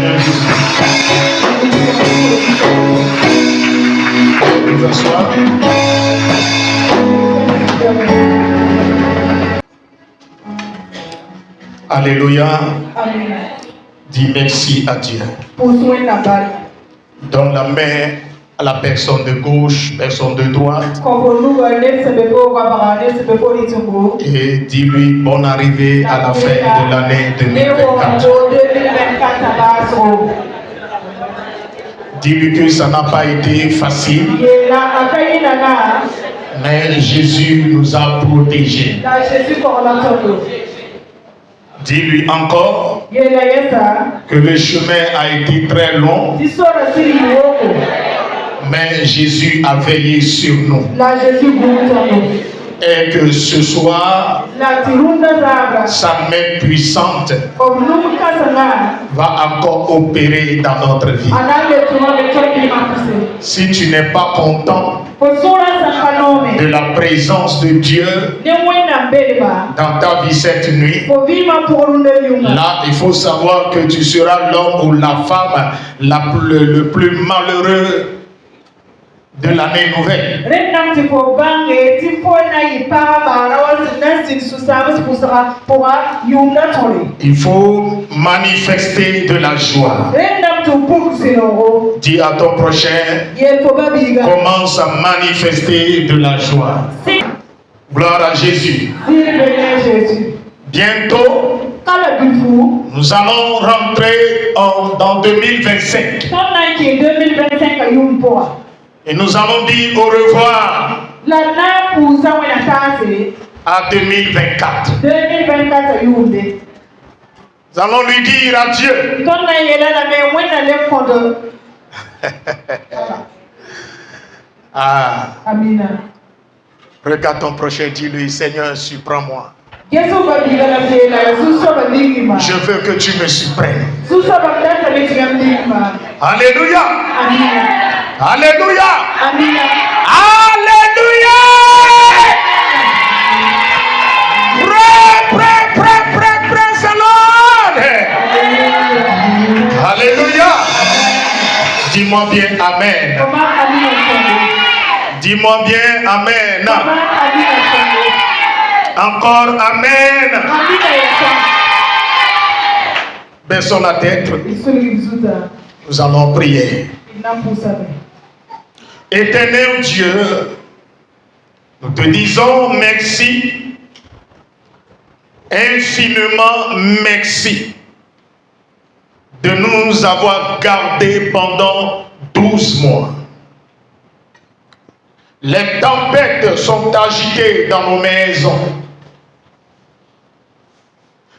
Seigneur Jésus. Nous asseoir. Alléluia. Amen. Dis merci à Dieu. Donne la main à la personne de gauche, personne de droite. Et dis-lui bonne arrivée à la fin de l'année 2024. Dis-lui que ça n'a pas été facile. Mais Jésus nous a protégés. Dis-lui encore que le chemin a été très long, mais Jésus a veillé sur nous. Et que ce soir, sa main puissante va encore opérer dans notre vie. Si tu n'es pas content de la présence de Dieu dans ta vie cette nuit, là il faut savoir que tu seras l'homme ou la femme le plus malheureux de l'année nouvelle. Il faut manifester de la joie. Dis à ton prochain, commence à manifester de la joie. Gloire à Jésus. Bientôt, nous allons rentrer dans 2025. Et nous allons dire au revoir à 2024. Nous allons lui dire adieu. Regarde ton prochain, dis-lui, Seigneur, surprends-moi. Je veux que tu me supprennes. Alléluia. Alléluia. Alléluia. Praise the Lord. Alléluia. Dis-moi bien Amen. Dis-moi bien Amen. Encore Amen. Baissons la tête. Nous allons prier. Éternel Dieu, nous te disons merci, infiniment merci de nous avoir gardés pendant 12 mois. Les tempêtes sont agitées dans nos maisons.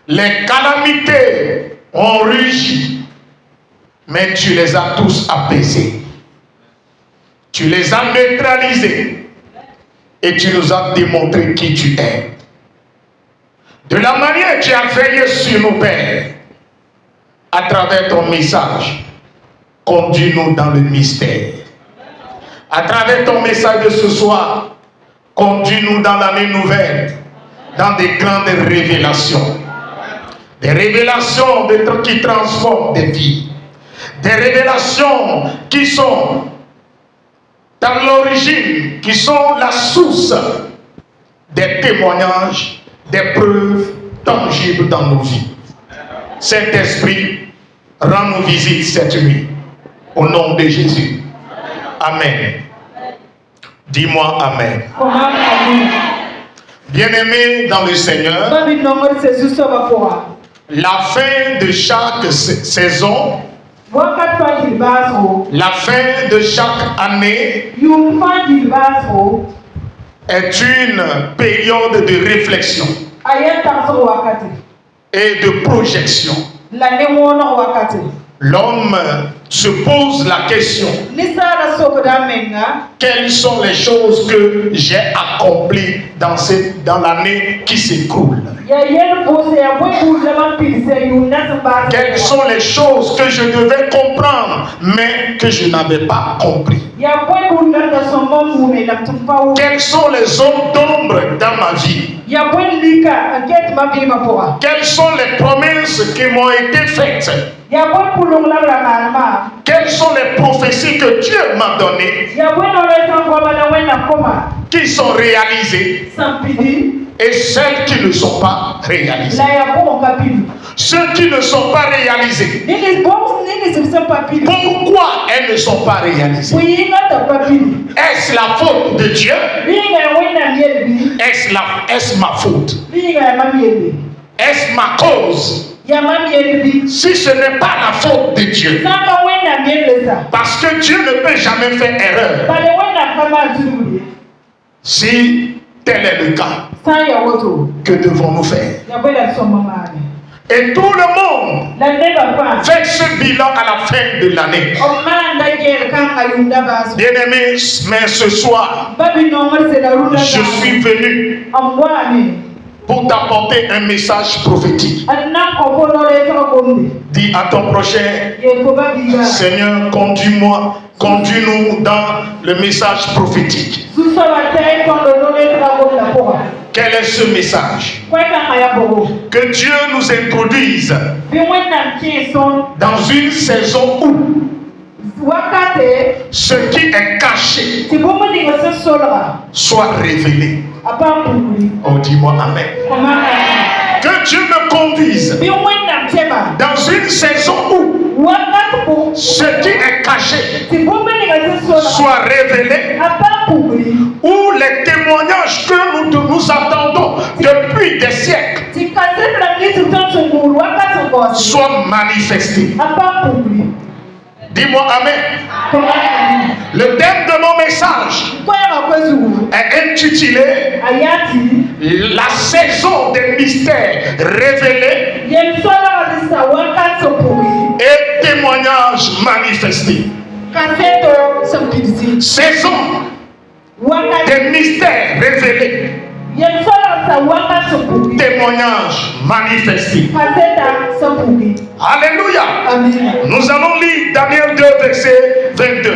Les calamités ont rugi, mais tu les as tous apaisés. Tu les as neutralisés et tu nous as démontré qui tu es. De la manière que tu as veillé sur nos pères, à travers ton message, conduis-nous dans le mystère. À travers ton message de ce soir, conduis-nous dans l'année nouvelle, dans des grandes révélations. Des révélations qui transforment des vies. Des révélations qui sont dans l'origine, qui sont la source des témoignages, des preuves tangibles dans nos vies. Saint-Esprit, rends-nous visite cette nuit. Au nom de Jésus. Amen. Dis-moi Amen. Bien-aimés dans le Seigneur, la fin de chaque saison, la fin de chaque année est une période de réflexion et de projection. L'homme se pose la question: quelles sont les choses que j'ai accomplies dans l'année qui s'écoule? Quelles sont les choses que je devais comprendre mais que je n'avais pas compris? Quelles sont les zones d'ombre dans ma vie? Quelles sont les promesses qui m'ont été faites Quelles sont les prophéties que Dieu m'a données qui sont réalisées et celles qui ne sont pas réalisées? Ceux qui ne sont pas réalisés, pourquoi elles ne sont pas réalisées? Est-ce la faute de Dieu? Est-ce ma faute? Est-ce ma cause? Si ce n'est pas la faute de Dieu, parce que Dieu ne peut jamais faire erreur. Si tel est le cas, que devons-nous faire? Et tout le monde fait ce bilan à la fin de l'année. Bien-aimés, mais ce soir, je suis venu pour t'apporter un message prophétique. Dis à ton prochain: Seigneur, conduis-nous dans le message prophétique. Quel est ce message? Que Dieu nous introduise dans une saison où ce qui est caché soit révélé. Oh, dis-moi Amen. Que Dieu me conduise dans une saison où ce qui est caché soit révélé, où les témoignages que nous attendons depuis des siècles soient manifestés. Dis-moi Amen. Le thème de mon message est intitulé La saison des mystères révélés et témoignages manifestés. Saison des mystères révélés, témoignages manifestés. Alléluia. Nous allons lire Daniel 2, verset 22.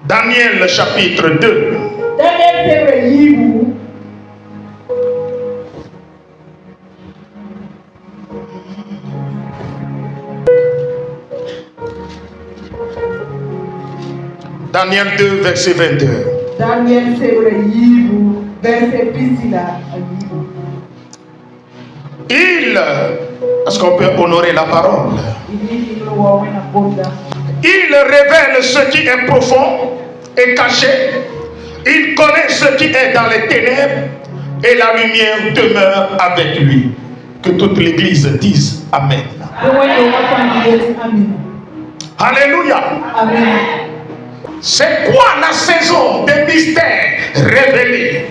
Daniel chapitre 2. Daniel 2, verset 22. Est-ce qu'on peut honorer la parole? Il révèle ce qui est profond et caché. Il connaît ce qui est dans les ténèbres et la lumière demeure avec lui. Que toute l'église dise Amen. Alléluia. Amen. C'est quoi la saison des mystères révélés?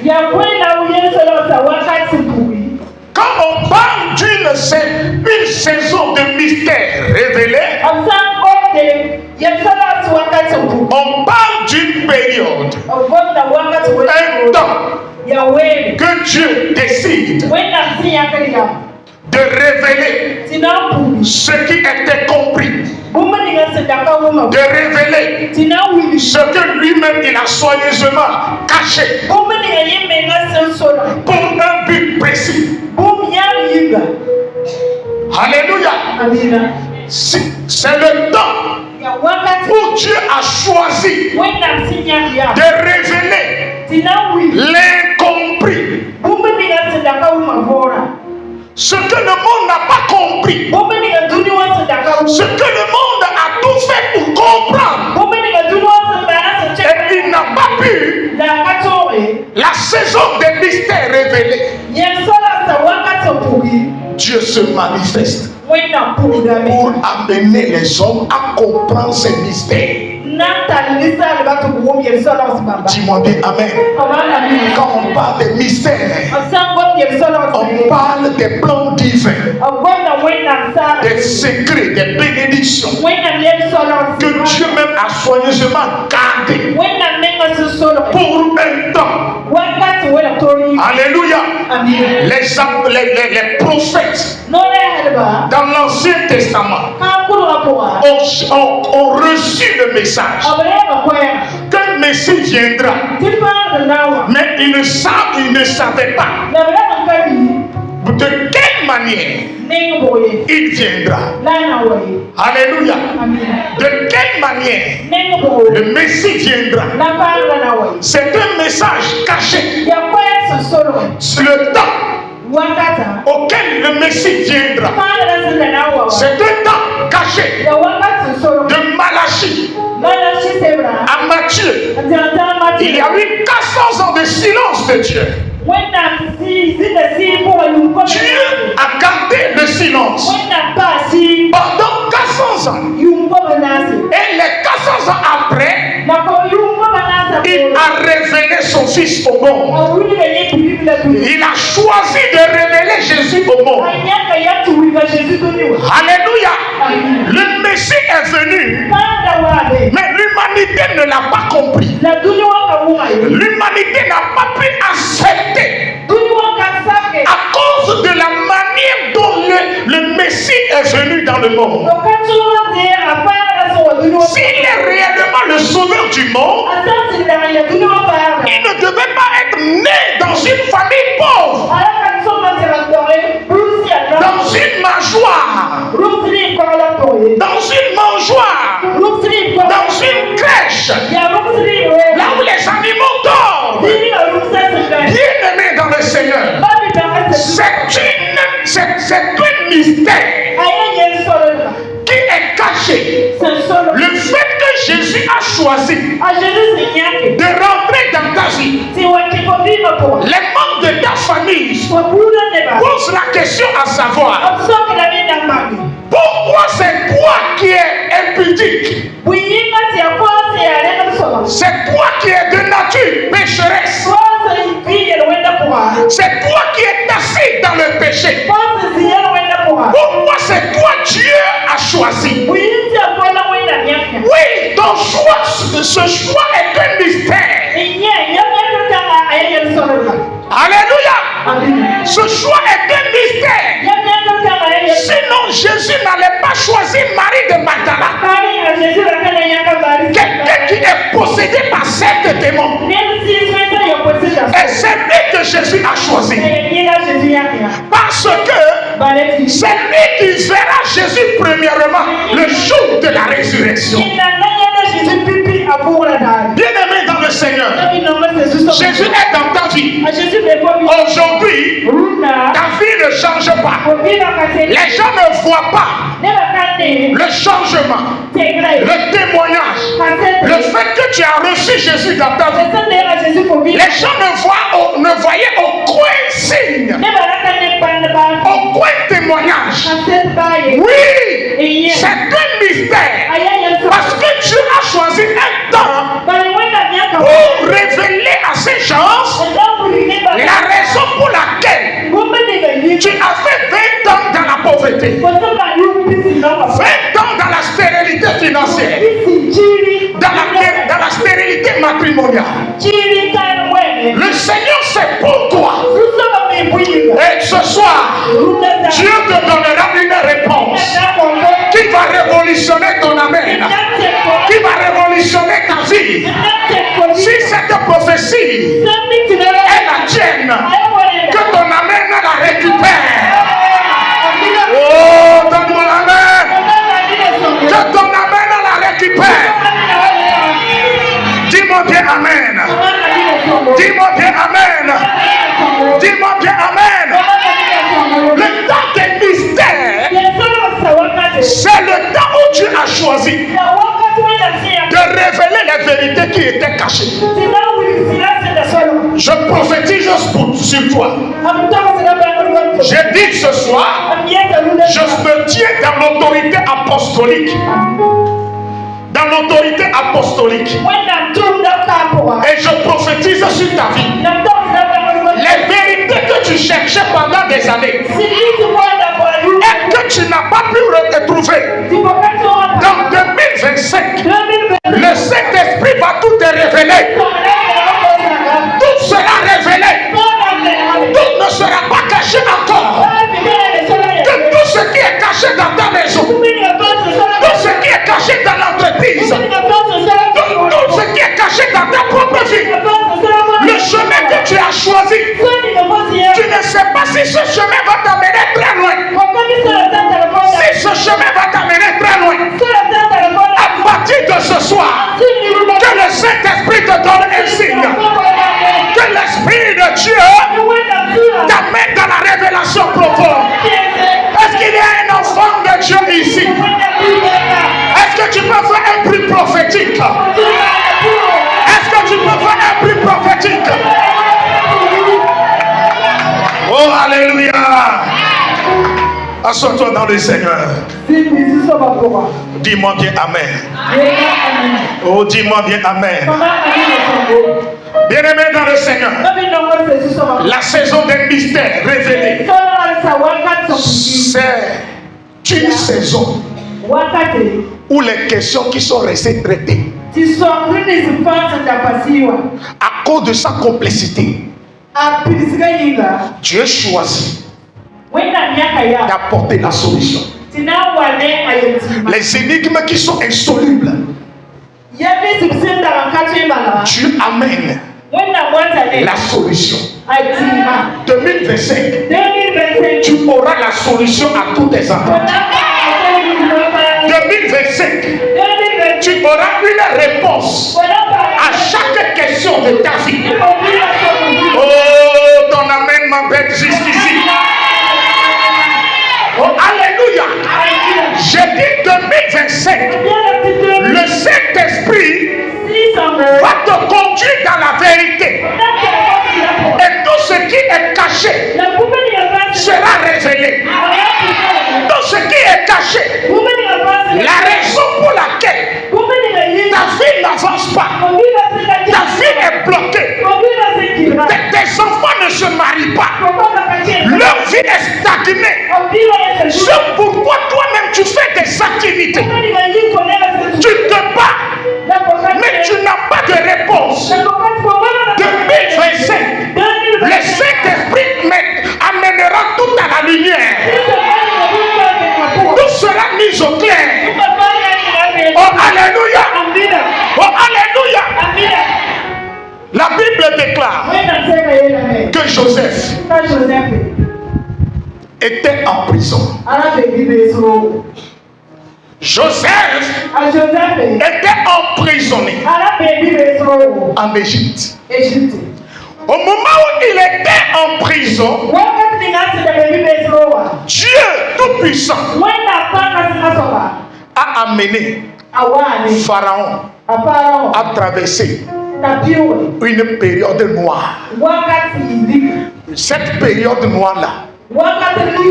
Quand on parle d'une saison de mystères révélés, on parle d'une période, un temps que Dieu décide de révéler ce qui était compris, de révéler ce que lui-même il a soigneusement caché pour un but précis. Alléluia. C'est le temps où Dieu a choisi de révéler l'incompris. Ce que le monde n'a pas compris, ce que le monde a tout fait pour comprendre, et il n'a pas pu. La saison des mystères révélés, Dieu se manifeste pour amener les hommes à comprendre ces mystères. Dis-moi bien Amen. Quand on parle des mystères, on parle des plans divins, des secrets, des bénédictions que Dieu même a soigneusement gardés pour un temps. Alléluia. Les prophètes dans l'Ancien Testament ont reçu le message qu'un Messie viendra, mais ils ne savaient pas. De quelle manière il viendra? Alléluia. De quelle manière le Messie viendra? C'est un message caché. Le temps auquel le Messie viendra, c'est un temps caché. De Malachie à Matthieu, il y a eu 400 ans de silence de Dieu. Dieu a gardé le silence pendant 400 ans. Et les 400 ans après, il a révélé son Fils au monde. Il a choisi de révéler Jésus au monde. Alléluia. Le Messie est venu, mais l'humanité ne l'a pas compris. L'humanité n'a pas pu accepter à cause de la manière dont le Messie est venu dans le monde. S'il est réellement le sauveur du monde, il ne devait pas être né dans une famille pauvre, dans une mangeoire, dans une crèche, là où les animaux dorment. Bien-aimé dans le Seigneur, c'est un mystère qui est caché. Le fait que Jésus a choisi de rentrer dans ta vie, les membres de ta famille posent la question à savoir: pourquoi c'est toi qui es impudique? C'est toi qui es de nature pécheresse. C'est toi qui es assis dans le péché. Pourquoi c'est toi Dieu a choisi? Oui, ton choix, ce choix est un mystère. Alléluia. Ce choix est un mystère. Sinon Jésus n'allait pas choisir Marie de Magdala, quelqu'un qui est possédé par 7 démons. Et c'est lui que Jésus a choisi, parce que c'est lui qui verra Jésus premièrement le jour de la résurrection. Bien-aimé dans le Seigneur, Jésus est dans ta vie. Aujourd'hui, ta vie ne change pas. Les gens ne voient pas le changement, le témoignage, le fait que tu as reçu Jésus dans ta vie. Les gens ne voyaient aucun signe, aucun témoignage. Oui, c'est un mystère, parce que Dieu a choisi un temps pour révéler à ces gens la raison pour laquelle tu as fait 20 ans dans la pauvreté, 20 ans dans la stérilité financière, dans la stérilité matrimoniale. Le Seigneur sait pourquoi. Et ce soir, Dieu te donnera une réponse qui va révolutionner ton amène, qui va révolutionner ta vie. Si cette prophétie est la tienne, que ton amène la récupère. Oh, donne-moi l'amen. Que ton amène la récupère. Dis-moi bien amen. Dis-moi bien amen. Dis-moi bien amen. Le temps des mystères, c'est le temps où Dieu a choisi de révéler les vérités qui étaient cachées. Je prophétise sur toi. J'ai dit ce soir, je me tiens dans l'autorité apostolique. Dans l'autorité apostolique. Et je prophétise sur ta vie. Les vérités que tu cherchais pendant des années et que tu n'as pas pu retrouver, dans 2025, le Saint-Esprit va tout te révéler. Tout sera révélé. Tout ne sera pas caché encore. Que tout ce qui est caché dans ta maison, tout ce qui est caché dans l'entreprise, tout ce qui est caché dans ta propre vie, le chemin que tu as choisi, tu ne sais pas si ce chemin va t'amener très loin. Si ce chemin va t'amener très loin, à partir de ce soir, que le Saint-Esprit te donne un signe. Que l'Esprit de Dieu t'amène dans la révélation profonde. Est-ce qu'il y a un enfant de Dieu ici? Est-ce que tu peux faire un bruit prophétique? Est-ce que tu peux faire un bruit prophétique? Oh, alléluia! Assois-toi dans le Seigneur. Dis-moi bien Amen. Oh, dis-moi bien Amen. Bien-aimé dans le Seigneur, la saison des mystères révélés, c'est une saison où les questions qui sont restées traitées, à cause de sa complexité, Dieu choisit d'apporter la solution. Les énigmes qui sont insolubles, Dieu amène la solution. 2025, tu auras la solution à tous tes attentes. 2025, tu auras une réponse à chaque question de ta vie. Oh, ton amen m'embête jusqu'ici. Oh, alléluia. J'ai dit 2025, le Saint-Esprit va te conduire dans la vérité. Et tout ce qui est caché sera révélé. Tout ce qui est caché, la raison pour laquelle ta vie n'avance pas, ta vie est bloquée, tes enfants ne se marient pas, leur vie est stagnée. C'est pourquoi toi-même tu fais des activités, tu te bats, mais tu n'as pas de réponse. 2025, le Saint-Esprit amènera tout à la lumière. Tout sera mis au clair. Oh, alléluia. Oh, alléluia. La Bible déclare que Joseph était en prison. Joseph était emprisonné en Égypte. Au moment où il était en prison, Dieu Tout-Puissant a amené Pharaon à traverser une période noire. Cette période noire-là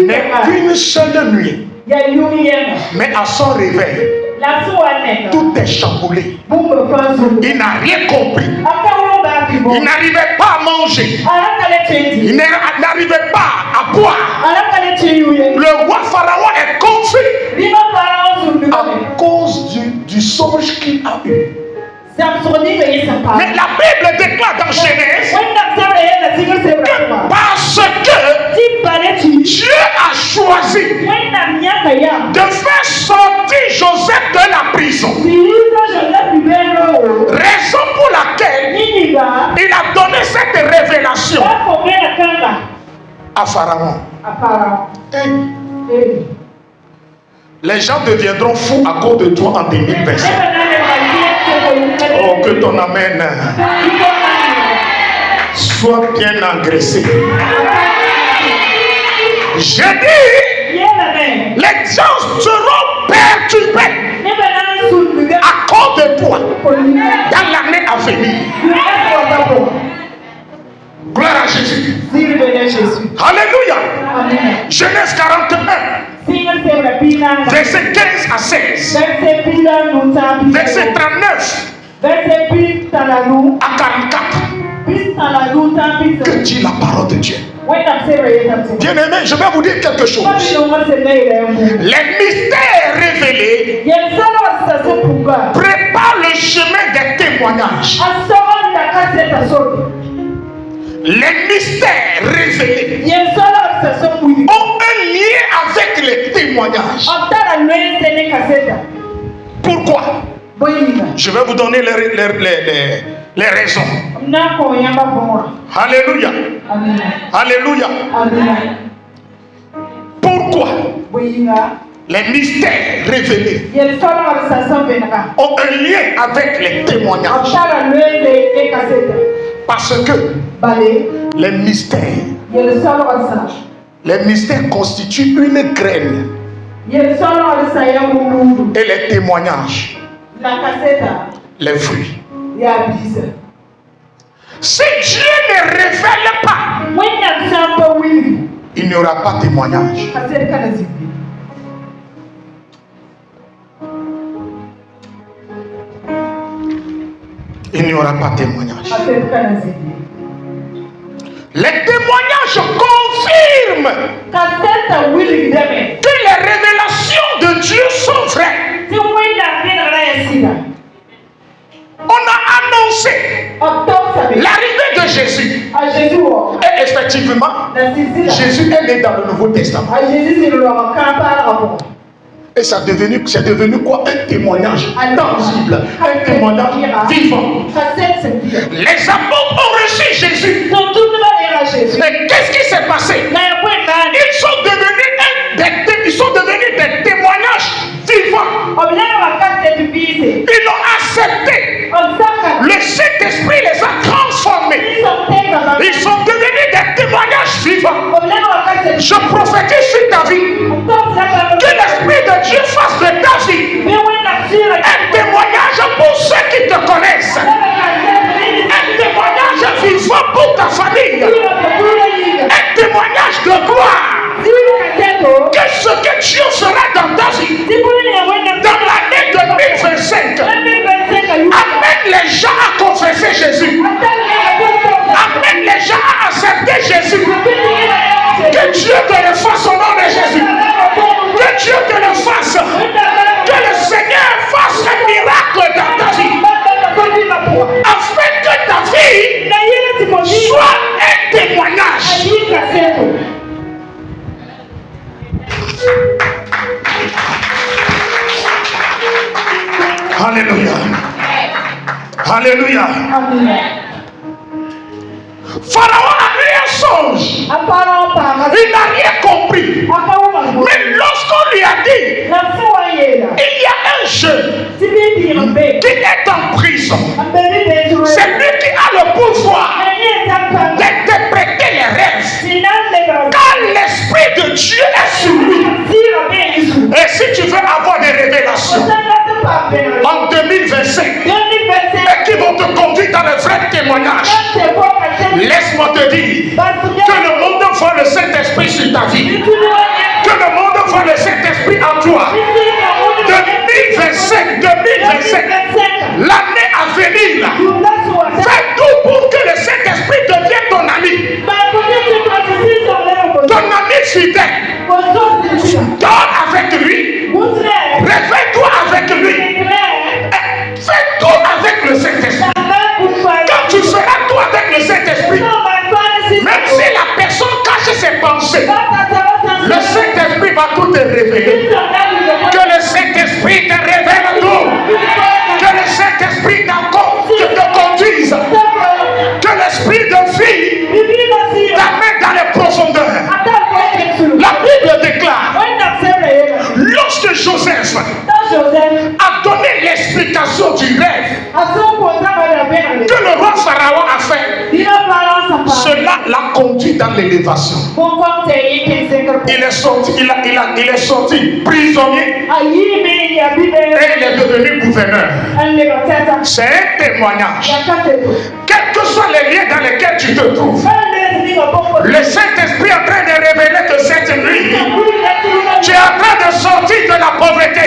n'est qu'une seule nuit. Mais à son réveil, tout est chamboulé. Il n'a rien compris. Il n'arrivait pas à manger. Il n'arrivait pas à boire. Le roi Pharaon est confus à cause du songe qu'il a eu. Mais la Bible déclare dans Genèse que parce que Dieu a choisi de faire sortir Joseph de la prison, raison pour laquelle il a donné cette révélation à Pharaon. Les gens deviendront fous à cause de toi en 2025. Oh, que ton amen soit bien engraissé. J'ai dit, les gens seront perturbés à cause de toi dans l'année à venir. Gloire à Jésus. Alléluia. Genèse 41. Verset 15 à 16. Verset 39 à 44. Que dit la parole de Dieu? Bien-aimé, je vais vous dire quelque chose. Les mystères révélés préparent le chemin des témoignages. Les mystères révélés ont un lien avec les témoignages. Pourquoi? Je vais vous donner les raisons. Alléluia. Alléluia. Pourquoi les mystères révélés ont un lien avec les témoignages? Parce que les mystères constituent une graine. Et les témoignages, les fruits. Si Dieu ne révèle pas, il n'y aura pas de témoignage. Il n'y aura pas de témoignage. Les témoignages confirment que les révélations de Dieu sont vraies. On a annoncé l'arrivée de Jésus. Et effectivement, Jésus est né dans le Nouveau Testament. Et c'est devenu quoi? Un témoignage tangible, un témoignage vivant. Les apôtres ont reçu Jésus. Mais qu'est-ce qui s'est passé? Ils sont devenus des témoignages vivants. Ils l'ont accepté. Le Saint-Esprit les a transformés. Ils sont devenus des témoignages vivants. Je prophétise sur ta vie. Que l'Esprit de Dieu fasse de ta vie un témoignage pour ceux qui te connaissent. Un témoignage vivant pour ta famille. Un témoignage de gloire. Que ce que Dieu fera dans ta vie, dans l'année 2025, amène les gens à confesser Jésus. Amène les gens à accepter Jésus. Que Dieu te le fasse au nom de Jésus. Que Dieu te le fasse. Que le Seigneur fasse un miracle dans ta vie. Afin que ta vie soit un témoignage. Alléluia. Alléluia. Pharaon a eu un songe. Il n'a rien compris. Mais lorsqu'on lui a dit, il y a un jeune qui est en prison. C'est lui qui a le pouvoir d'interpréter les rêves. Car l'Esprit de Dieu est sur lui. Et si tu veux avoir des révélations en 2025 et qui vont te conduire dans le vrai témoignage, laisse-moi te dire que le monde voit le Saint-Esprit sur ta vie. Que le monde voit le Saint-Esprit en toi. 2025, l'année à venir, fais tout pour que le Saint-Esprit devienne ton ami. Ton ami fidèle. Dors avec lui. Réveille-toi avec lui. Fais tout avec le Saint-Esprit. Quand tu feras tout avec le Saint-Esprit, même si la personne cache ses pensées, le Saint-Esprit va tout te révéler. Que le Saint-Esprit te révèle tout. Que le Saint-Esprit te conduise. Que l'esprit de vie t'amène dans les profondeurs. La Bible déclare, lorsque Joseph a donné l'explication du rêve que le roi Pharaon a fait, cela l'a conduit dans l'élévation. Il est sorti prisonnier et il est devenu gouverneur. C'est un témoignage. Quels que soient les liens dans lesquels tu te trouves, le Saint-Esprit est en train de révéler que cette nuit, tu es en train de sortir de la pauvreté.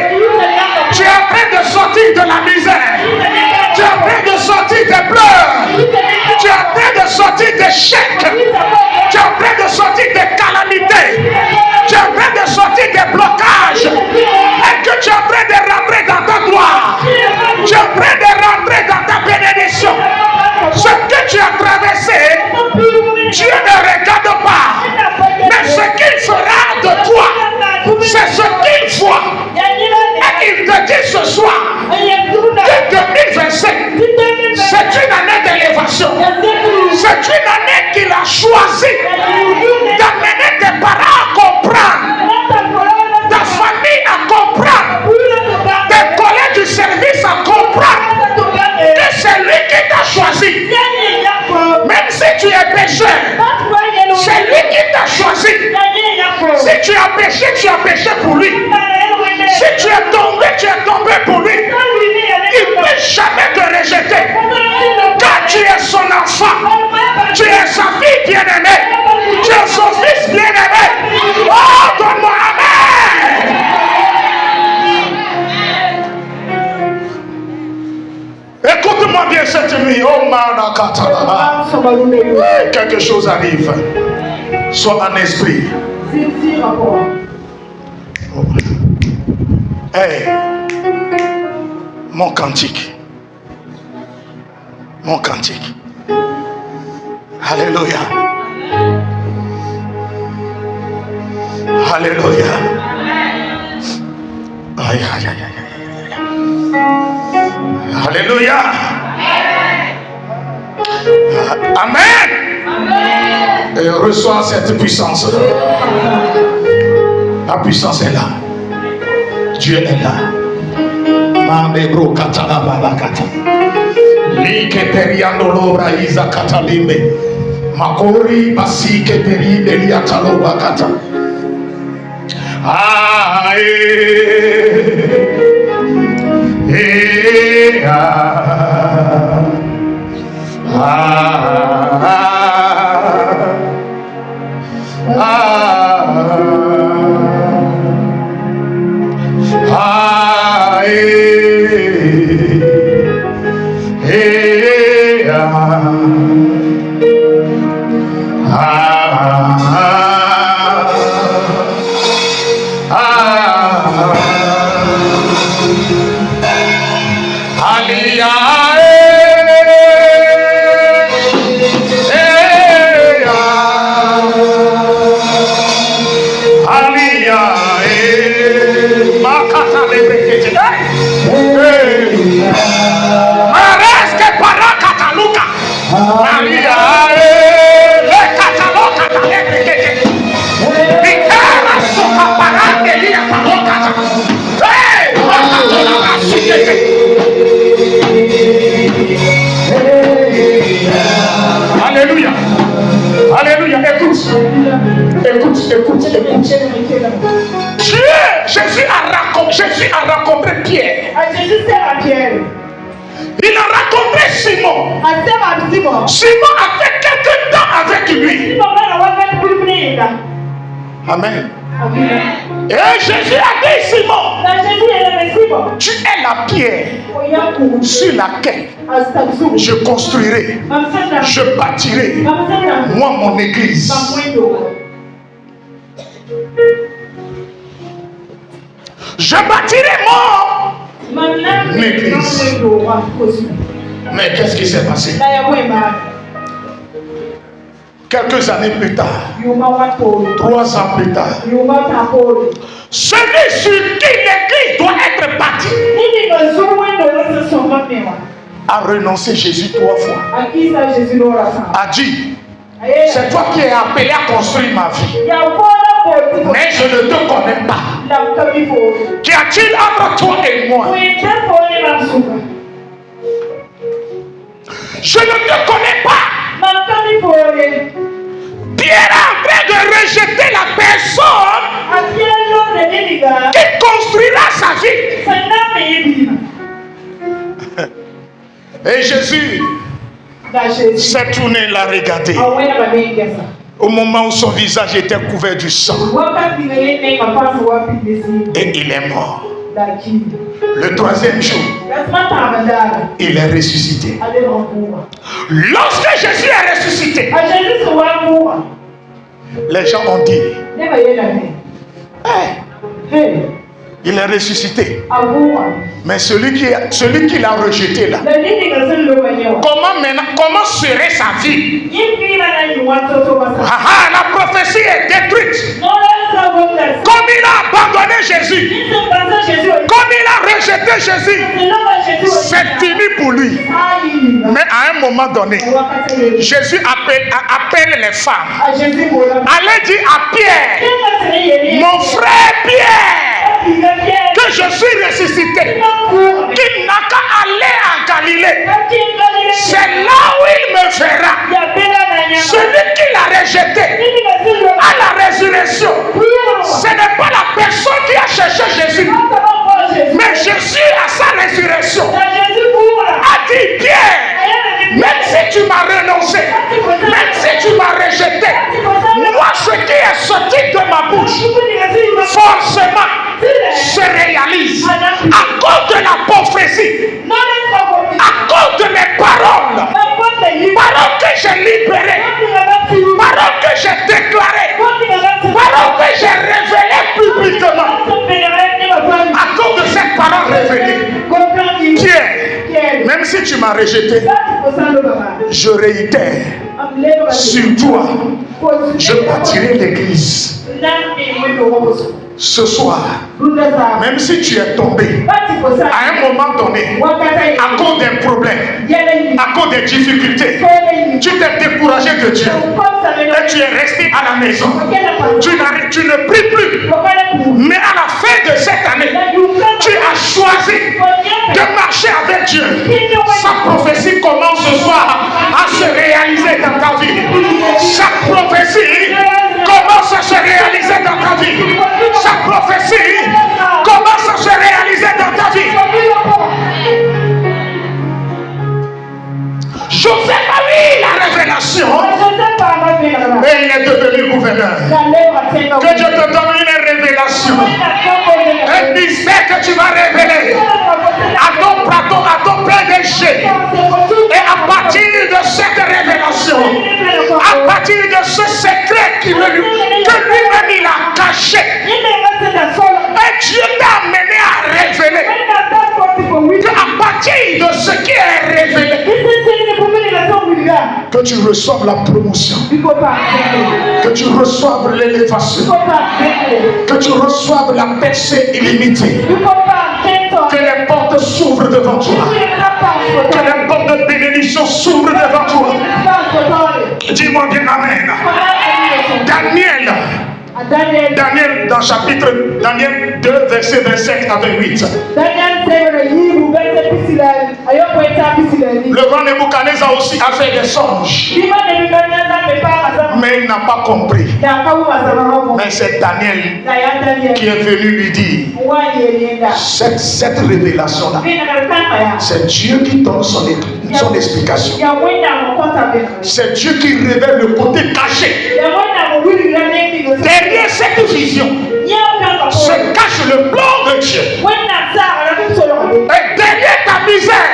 Tu es en train de sortir de la misère. Tu es en train de sortir des pleurs. Tu es en train de sortir des chèques. Tu es en train de sortir des calamités. Tu es en train de sortir des blocages. Et que tu es en train de rentrer dans ta gloire. Tu es en train de rentrer dans ta bénédiction. Ce que tu as traversé, Dieu ne regarde pas. Mais ce qu'il fera de toi, c'est ce qu'il voit. Et il te dit ce soir que 2025, c'est une année d'élévation. péché, tu as péché pour lui. Si tu es tombé pour lui. Il ne peut jamais te rejeter. Car tu es son enfant. Tu es sa fille bien-aimée. Tu es son fils bien-aimé. Oh, donne-moi amen. Écoute-moi bien cette nuit. Oh, Manakatalaba. Quelque chose arrive. Sois en esprit. Hey, mon cantique. Mon cantique. Alléluia. Alléluia. Aïe, aïe, aïe, aïe, aïe. Alléluia. Amen. Et reçois cette puissance. La puissance est là. Dieu est là. Mandebro katana babakata. Like periando lobra iza katalimbe. Makori basike peri beliatalo bakata. Ah, Alléluia. Alléluia. Écoute. Jésus a rencontré Pierre. Il a rencontré Simon. Simon a fait quelque temps avec lui. Amen. Et Jésus a dit Simon, tu es la pierre sur laquelle je construirai, je bâtirai moi mon église. Je bâtirai mon église. Mais qu'est-ce qui s'est passé? Quelques années plus tard, 3 ans plus tard, celui sur qui l'église doit être bâtie a renoncé Jésus 3 fois. A dit, c'est toi qui es appelé à construire ma vie. Mais je ne te connais pas. Qu'y a-t-il entre toi et moi? Je ne te connais pas. Pierre est en train de rejeter la personne qui construira sa vie. Et Jésus s'est tourné, l'a regardé. Au moment où son visage était couvert du sang. Et il est mort. Le 3e jour, il est ressuscité. Lorsque Jésus est ressuscité, les gens ont dit, hey, il est ressuscité. Mais celui qui l'a rejeté là, comment serait sa vie? La prophétie est détruite. Comme il a abandonné Jésus, comme il a rejeté Jésus, c'est fini pour lui. Mais à un moment donné, Jésus appelle les femmes. Allez dire à Pierre, mon frère Pierre, que je suis ressuscité, qu'il n'a qu'à aller en Galilée. C'est là où il me verra. Celui qui l'a rejeté à la résurrection, ce n'est pas tu m'as renoncé, même si tu m'as rejeté, moi ce qui est sorti de ma bouche, forcément se réalise à cause de la prophétie, à cause de mes paroles, paroles que j'ai libérées, paroles que j'ai déclarées, paroles que j'ai révélées publiquement. À cause de cette parole révélée, Pierre, même si tu m'as rejeté, je réitère, sur toi, je bâtirai l'église. Ce soir, même si tu es tombé à un moment donné, à cause des problèmes, à cause des difficultés, tu t'es découragé de Dieu et tu es resté à la maison, tu ne pries plus, mais à la fin de cette année, tu as choisi de marcher avec Dieu. Sa prophétie commence ce soir à se réaliser dans ta vie. Sa prophétie commence à se réaliser dans ta vie. Sa prophétie commence à se réaliser dans ta vie. Joseph a eu la révélation et il est devenu gouverneur. Que Dieu te donne une révélation, un mystère que tu vas révéler à ton plein déchet. Et à partir de cette révélation, à partir de ce secret que lui-même il a caché, et Dieu t'a amené à révéler, qu'à partir de ce qui est révélé, que tu reçoives la promotion, que tu reçoives l'élévation, que tu reçoives la percée illimitée, que les portes s'ouvrent devant toi, que les portes de bénédiction s'ouvrent devant toi. Dis-moi bien amen. Daniel dans chapitre Daniel 2 verset 27 à 28. Le grand Nebuchadnezzar aussi a fait des songes, mais il n'a pas compris. Mais c'est Daniel qui est venu lui dire cette révélation-là, c'est Dieu qui donne son explication. C'est Dieu qui révèle le côté caché. Derrière cette vision se cache le plan de Dieu. Et derrière ta misère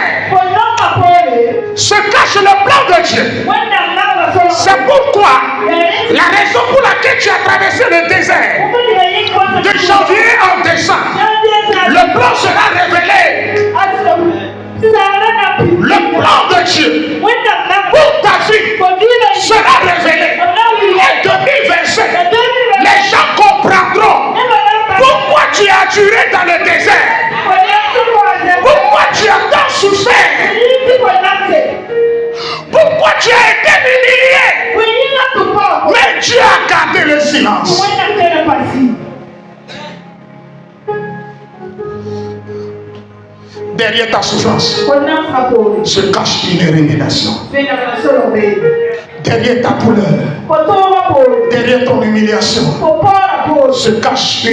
se cache le plan de Dieu. C'est pourquoi la raison pour laquelle tu as traversé le désert de janvier en décembre, le plan sera révélé. Le plan de Dieu pour ta vie sera révélé. Et 2027, les gens comprendront pourquoi tu as duré dans le désert, pourquoi tu as tant souffert, pourquoi tu as été humilié, mais tu as gardé le silence. Derrière ta souffrance se cache une révélation. Derrière ta douleur, derrière ton humiliation, se cache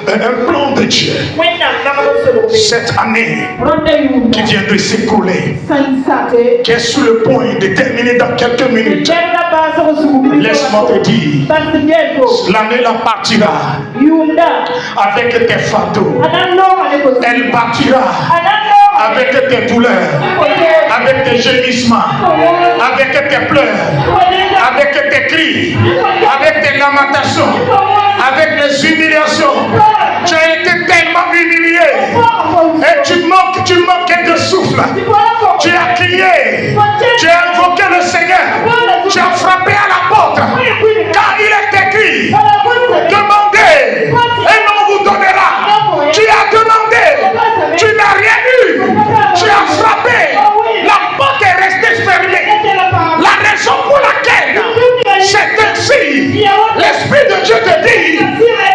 un plan de Dieu. Cette année qui vient de s'écouler, qui est sur le point de terminer dans quelques minutes, laisse-moi te dire, l'année la partira avec tes fardeaux. Elle partira avec tes douleurs, avec tes gémissements, avec tes pleurs, avec tes cris, avec tes lamentations, avec les humiliations. Tu as été tellement humilié et tu manquais de souffle. Tu as crié, tu as invoqué le Seigneur, tu as frappé à la porte, car il est écrit, demandez et on vous donnera. Tu as demandé, tu n'as rien eu, tu as frappé, la porte est restée fermée. La raison pour laquelle c'est ainsi, l'Esprit de Dieu te dit,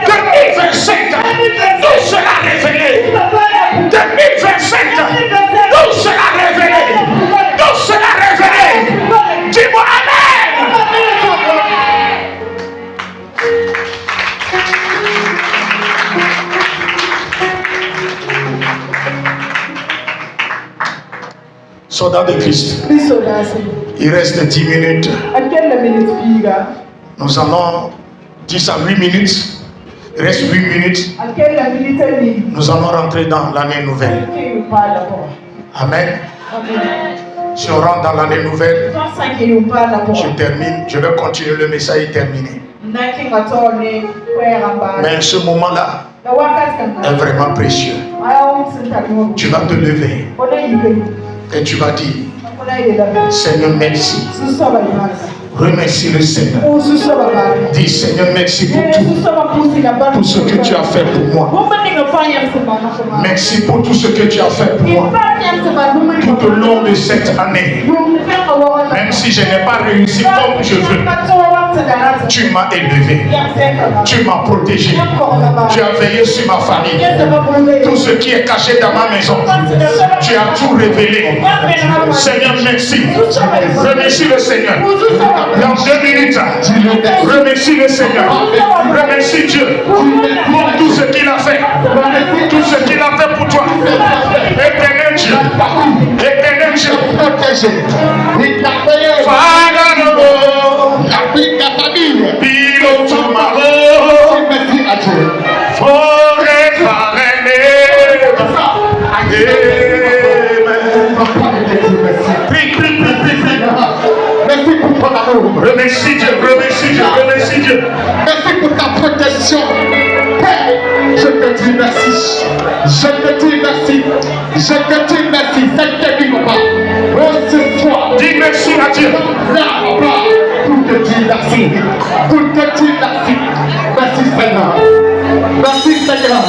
2027, tout sera révélé. 2027, tout sera révélé. Tout sera révélé. Dis-moi Amen. Soldat de Christ. Il reste 10 minutes. Nous allons 10 à 8 minutes. Il reste 8 minutes. Nous allons rentrer dans l'année nouvelle. Amen. Si on rentre dans l'année nouvelle, je termine. Je vais continuer le message et terminer. Mais ce moment-là est vraiment précieux. Tu vas te lever et tu vas dire, Seigneur, merci. Remercie le Seigneur. Dis, Seigneur, merci pour tout ce que tu as fait pour moi. Merci pour tout ce que tu as fait pour moi tout au long de cette année. Même si je n'ai pas réussi comme je veux, tu m'as élevé, tu m'as protégé, tu as veillé sur ma famille. Tout ce qui est caché dans ma maison, tu as tout révélé. Seigneur, merci. Remercie le Seigneur. Dans 2 minutes, remercie le Seigneur. Remercie Dieu pour tout ce qu'il a fait. Tout ce qu'il a fait pour toi. Éternel Dieu. Éternel Dieu. Remercie Dieu, remercie Dieu, remercie Dieu. Merci pour ta protection. Père, je te dis merci. Je te dis merci. Je te dis merci. C'est que tu ne pas. Oh, ce soir. Dis merci à Dieu. Là-bas, tout te dit merci. Tout te dit merci. Merci Seigneur. Merci Seigneur.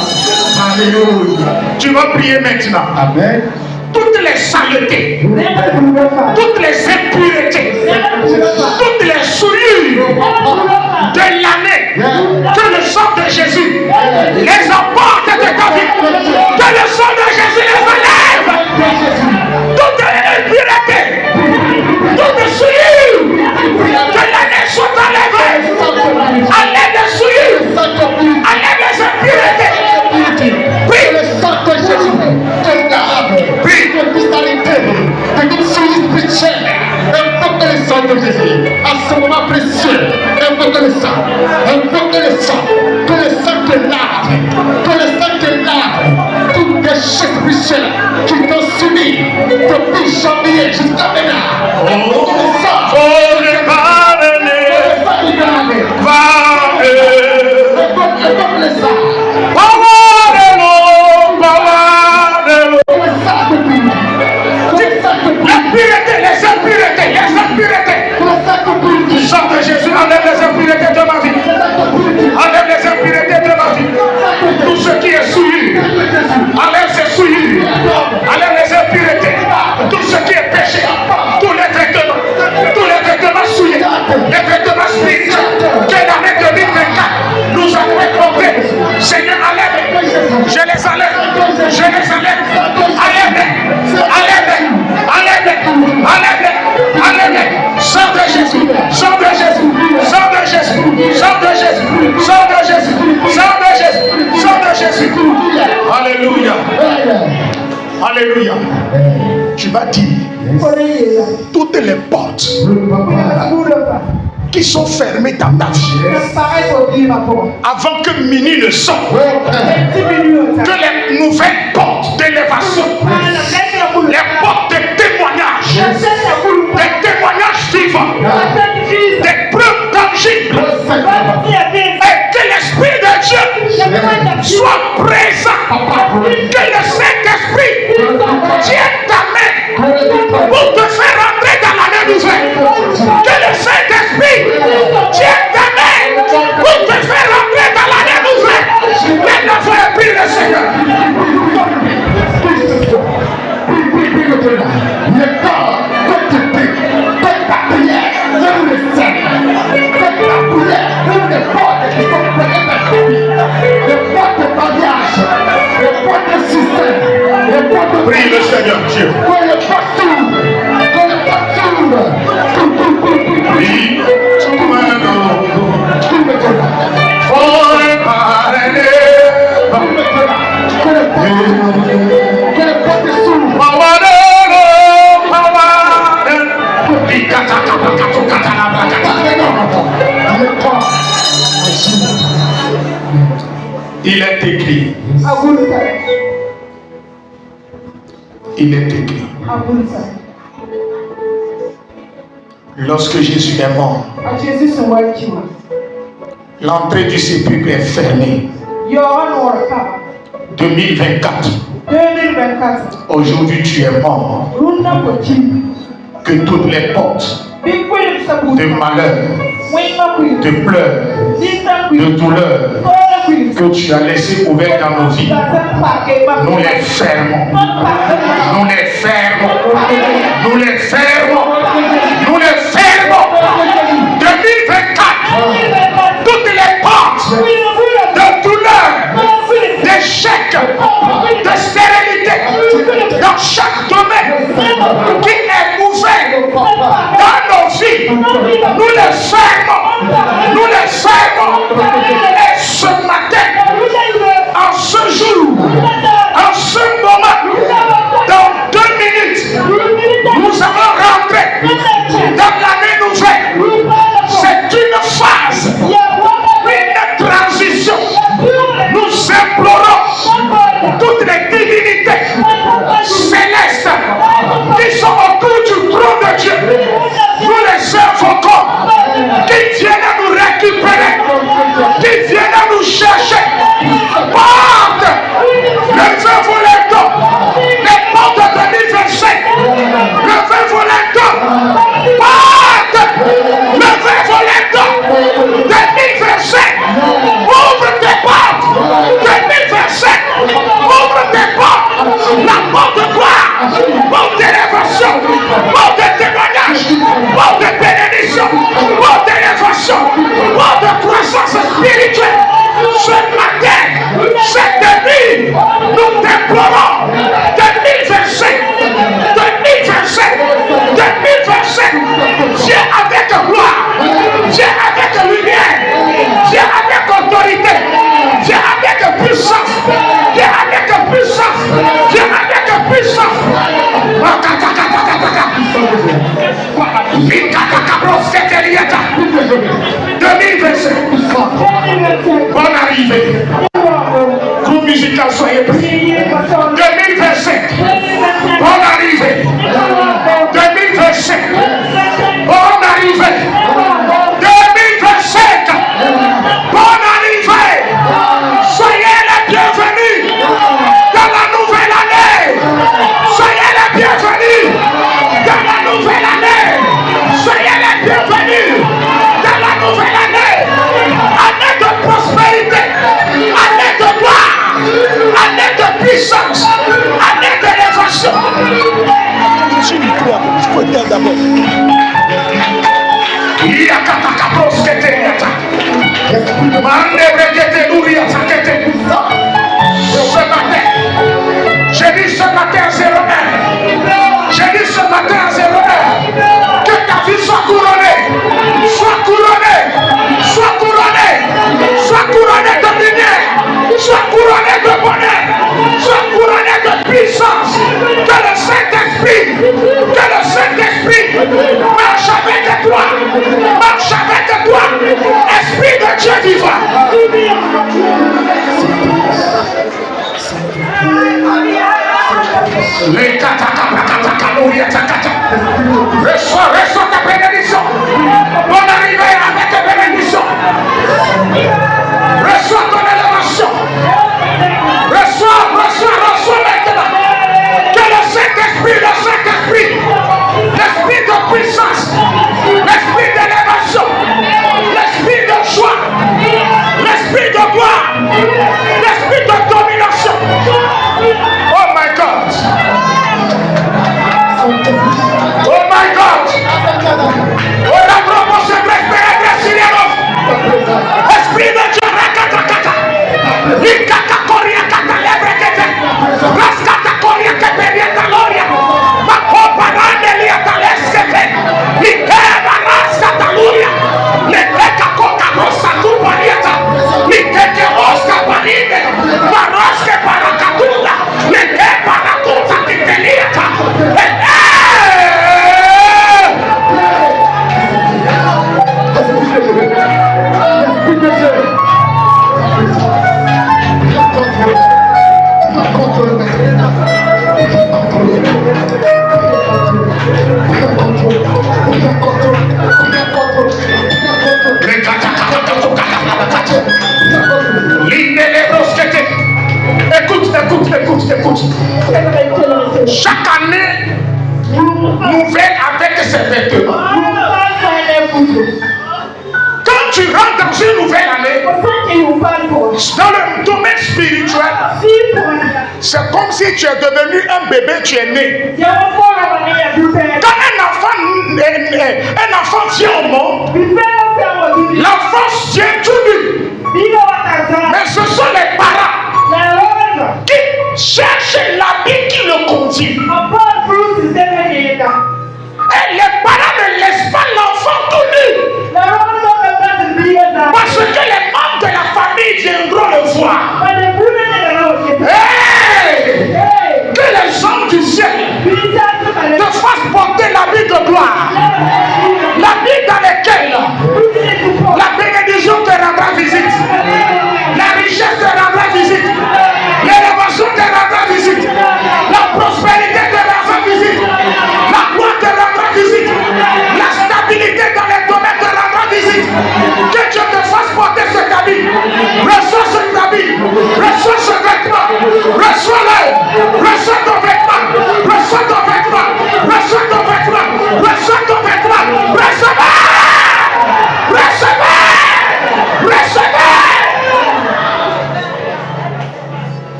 Alléluia. Tu vas prier maintenant. Amen. Toutes les saletés, toutes les impuretés, toutes les souillures de l'année, que le sang de Jésus les emporte de ta vie, que le sang de Jésus les enlève. Toutes les impuretés, toutes les souillures de l'année soient enlevées. Enlève les souillures, enlève les impuretés. Prie le sang de Jésus. Invoque le sang de Jésus. À ce moment précieux, invoque le sang. Invoque le sang. Que le sang te lave. Que le sang te lave. Toutes les choses spirituelles qui t'ont soumis depuis janvier jusqu'à maintenant. Invoque le sang. Invoque le sang. Le sang de Jésus enlève les impuretés de ma vie. Enlève les impuretés de ma vie. Tout ce qui est souillure, enlève ces souillures. Enlève les impuretés. Tout ce qui est péché. Tous les traitements souillés. Les traitements spirituels que l'année 2024 nous a récoltés. Seigneur, enlève. Je les enlève. Je les enlève. Enlève. Enlève. Enlève. Enlève. Enlève. Sang de Jésus, sang de Jésus, sang de Jésus, sang de Jésus, sang de Jésus, sang de Jésus, sang de Jésus. Alléluia. Alléluia. Tu vas dire toutes les portes qui sont fermées dans ta vie avant que minuit ne sorte, que les nouvelles portes d'élévation, les portes de témoignage, des témoignages vivants, des preuves tangibles, et que l'Esprit de Dieu soit présent, que le Saint-Esprit tienne ta main pour te faire entrer dans l'année nouvelle, que le Saint-Esprit tienne ta main pour te faire entrer dans l'année nouvelle. Maintenant, faut prier le Seigneur. Prie le Seigneur Dieu. Il est écrit. Il est écrit. Lorsque Jésus est mort, l'entrée du sépulcre est fermée. 2024. Aujourd'hui tu es mort. Que toutes les portes de malheur, de pleurs, de douleur que tu as laissées ouvertes dans nos vies, nous les fermons. Nous les fermons. Nous les fermons. Nous les fermons. 2024. Toutes les portes de douleur, d'échec, de stérilité dans chaque domaine qui est ouvert dans nos vies, nous les fermons. Nous les fermons. Et ce matin, en ce jour, en ce moment, dans 2 minutes, nous allons rentrer dans l'année nouvelle. C'est une phase, une transition. Nous implorons toutes les divinités célestes qui sont autour du trône de Dieu. Nous les invoquons, qui viennent nous récupérer, qui viennent nous chercher. Porte, levez-vous les dos, les portes de 2025, levez-vous les dos, porte, levez-vous les dos, 2025, ouvre tes portes, 2025, ouvre tes portes, la porte de gloire, porte d'élévation, porte de témoignage, porte de bénédiction, porte d'élévation, porte de croissance spirituelle. Ce matin, cette nuit, nous t'implorons 2025, 2025, 2025, viens avec gloire, viens avec lumière, viens avec autorité, viens avec puissance, viens avec puissance, viens avec puissance. 2025. Bonne arrivée. Groupe musical, soyez prêts. 2025. Bonne arrivée. 2025. Bonne arrivée. 2025. Bonne arrivée. Soyez les bienvenus dans la nouvelle année. Soyez les bienvenus dans la nouvelle année. Soyez les bienvenus dans la nouvelle année. Année de prospérité, année de gloire, année de puissance, année d'élévation. Tu y crois, il faut dire d'abord. Il y a ce matin, j'ai dit ce matin à 0 heure, j'ai dit ce matin à 0 heure, que ta vie soit couronnée, soit couronnée, soit couronnée, soit couronnée de lumière, soit couronnée de bonheur, soit couronnée de puissance, que le Saint-Esprit marche avec toi, Esprit de Dieu vivant. Écoute. Chaque année, nouvelle avec ses vêtements. Quand tu rentres dans une nouvelle année, dans le domaine spirituel, c'est comme si tu es devenu un bébé, tu es né. Quand un enfant vient au monde, l'enfant vient tout nu. Mais ce sont les parents qui cherchent l'habit qui le contient. Et les parents ne laissent pas l'enfant tout nu. Parce que les membres de la famille viendront le voir. Hey! Que les hommes du ciel te fassent porter l'habit de gloire. L'habit dans lequel la bénédiction te rendra visite. La richesse te rendra visite. L'élévation te rendra visite. La prospérité te rendra visite. La gloire te rendra visite. La stabilité dans les domaines te rendra visite. Que Dieu te fasse porter cet habit. Reçois cet habit. Reçois ce vêtement. Reçois-le. Reçois ton vêtement. Reçois ton vêtement. Reçois ton vêtement. Reçois ton vêtement. Recevez. Recevez. Recevez.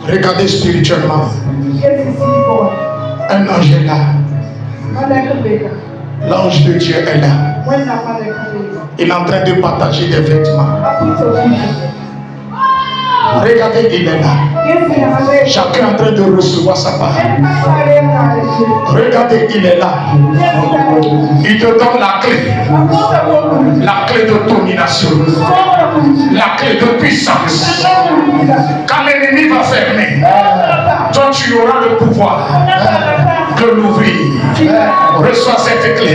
Regardez spirituellement. Un ange est là. L'ange de Dieu est là. Il est en train de partager des vêtements. Regardez, il est là. Chacun est en train de recevoir sa part. Regardez, il est là. Il te donne la clé. La clé de domination. La clé de puissance. Quand l'ennemi va fermer, toi tu auras le pouvoir de l'ouvrir. Reçois cette clé.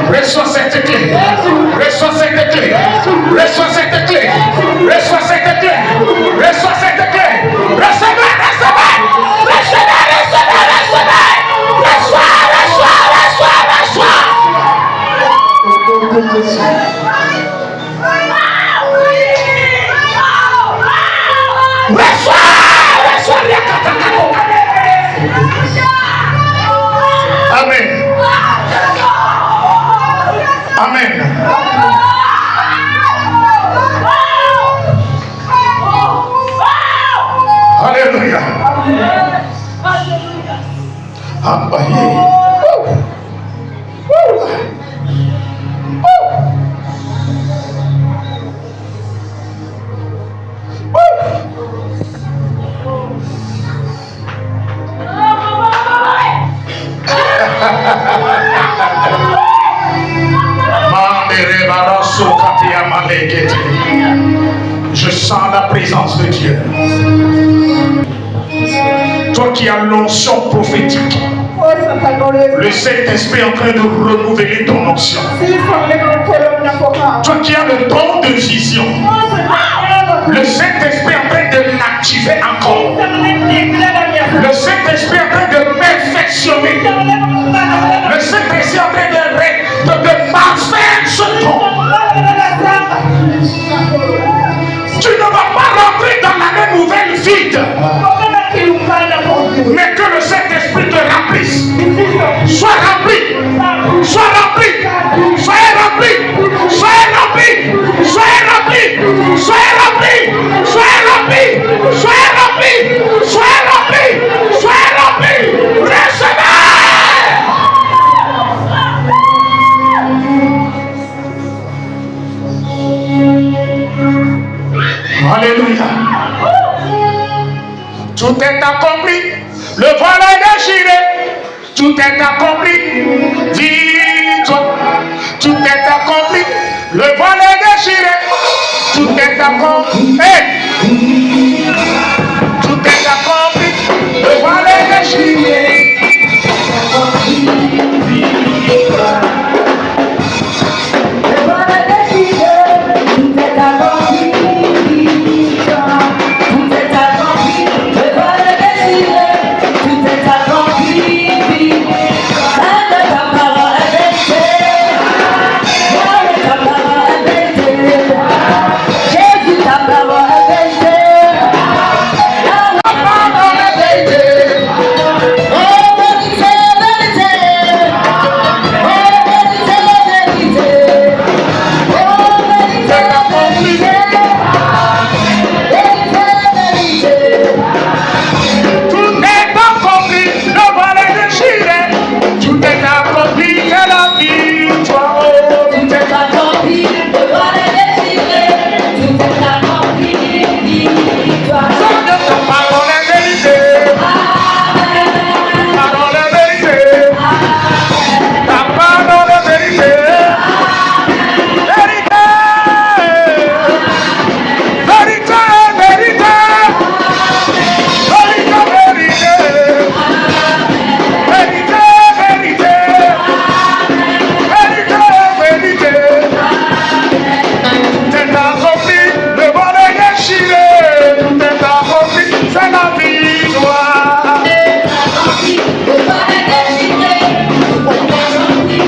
Reçois cette clé. Reçois cette clé. Reçois cette clé. Reçois cette clé. Reçois cette clé. Recevez, recevez. Recevez, recevez, recevez. Reçois, reçois, reçois, reçois. Reçois, reçois. Amen. Amen. Alléluia. Je sens la présence de Dieu. Toi qui as l'onction prophétique, le Saint-Esprit est en train de renouveler ton onction. Toi qui as le don de vision, le Saint-Esprit est en train de l'activer encore. Le Saint-Esprit est en train de perfectionner. Le Saint-Esprit est en train de parfaire ce don. Tu ne vas pas rentrer dans l'année nouvelle vide, mais que le Saint-Esprit te remplisse. Sois rempli, sois rempli, soyez rempli, soyez rempli, soyez rempli, soyez rempli, soyez rempli, soyez rempli, soyez rempli, soyez rempli. Recevez, accompli, c'est la victoire. Tout est accompli, le mal est déchiré. Tout est accompli, victoire. Ta parole est vérité. Amen. Parole est vérité. Ta parole est vérité. Vérité. Vérité, vérité. Vérité, vérité. Vérité, vérité. Vérité, vérité. Tout est accompli, le bon est déchiré. Tout est accompli, c'est la victoire. Le mal est déchiré. Tout est accompli,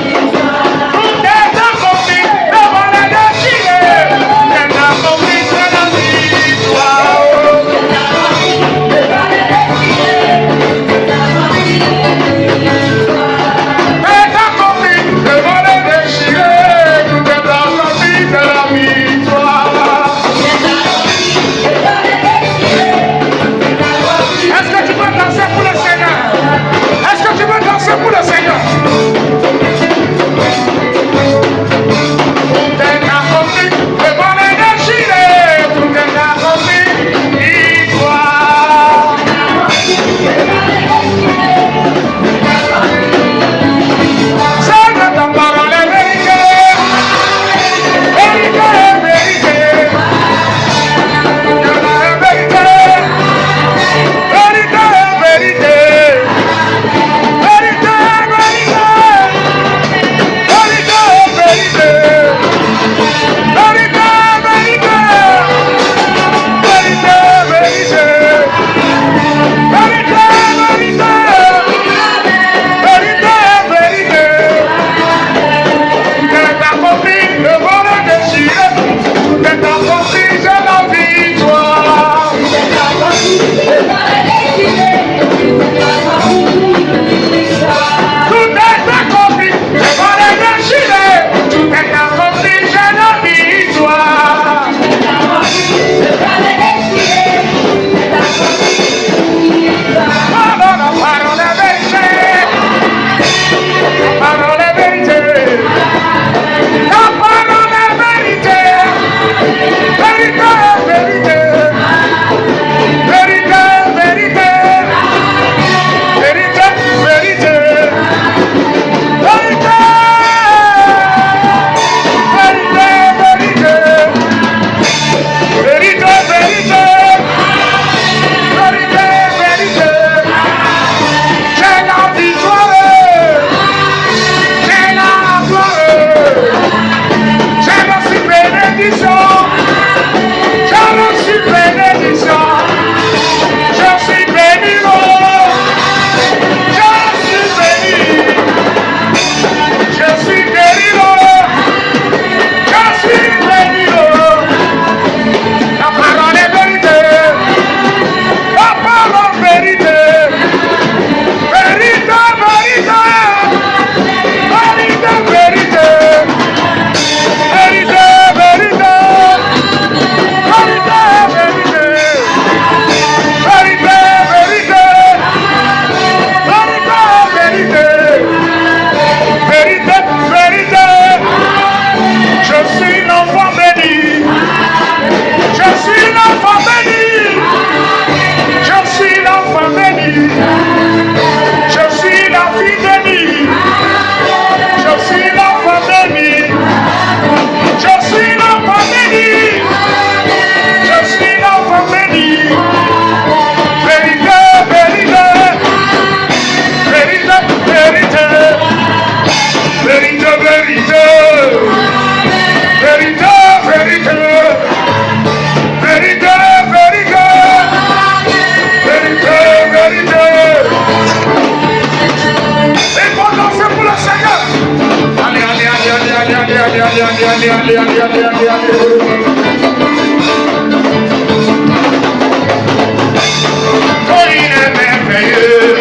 victoire. Tout est accompli, le bon est déchiré. Tout est accompli, c'est la victoire. Le mal est déchiré. Tout est accompli, victoire. Tout est accompli, le bon est déchiré. Tout est accompli, c'est la victoire. Est-ce que tu veux danser pour le Seigneur? Est-ce que tu veux danser pour le Seigneur? Tout est accompli, le bon est déchiré. Tout est accompli, victoire. Seigneur, ta parole est vérité. Vérité, vérité. Ta parole est vérité. Vérité, vérité. Vérité, vérité. Vérité, vérité. Vérité, vérité. Vérité, vérité. Vérité, vérité. Vérité, vérité. Tout est accompli, le bon est déchiré. Tout est accompli, c'est la victoire. Le mal est déchiré. Tout est accompli, victoire. Tout est accompli, le bon est déchiré. Tout est accompli, c'est la victoire. Le mal est déchiré. Tout est accompli, victoire. Parole est vérité. Parole est vérité. La parole est vérité. Vérité, vérité. Vérité, vérité. Vérité, vérité. Vérité. Vérité, vérité. Vérité, vérité. Vérité, vérité. J'ai la victoire. J'ai la gloire. J'ai reçu bénédiction. J'ai reçu bénédiction. Je suis béni, Lord. Je suis béni. Je suis béni, Lord. Je suis béni, Lord. La parole est vérité. La parole vérité. Vérité, vérité. Vérité, vérité. Vérité, vérité. Vérité, vérité. Vérité, vérité. Vérité, vérité. Vérité, vérité. Je suis l'enfant béni. Je suis l'enfant béni. Je suis l'enfant béni. Je suis la fille bénie. Je suis l'enfant béni. Je suis l'enfant béni. Je suis l'enfant béni. Vérité, vérité. Vérité, vérité. Vérité, vérité. Vérité, vérité. Vérité, vérité. Vérité, vérité. Et pour danser pour le Seigneur. Allez, allez, allez, allez, allez, allez, allez, allez, allez, allez, allez, allez, allez, allez. Oh, il est merveilleux.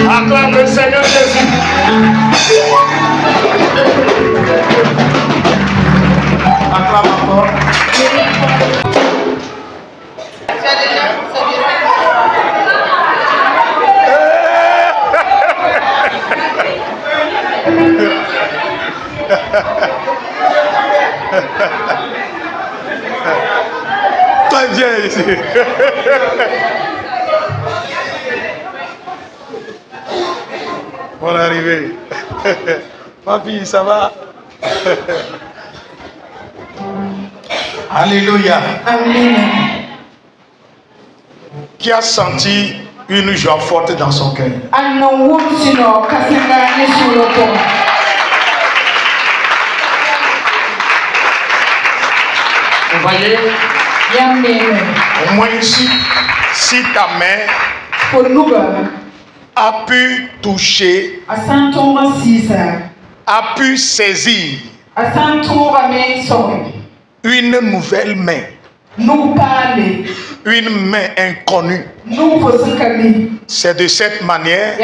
Acclame le Seigneur Jésus. Acclame encore. Toi, viens ici. Bonne arrivée. Ma fille, ça va? Alléluia. Amen. Qui a senti une joie forte dans son cœur? Vous voyez? Au moins si ta main a pu toucher, a pu saisir une nouvelle main, une main inconnue, c'est de cette manière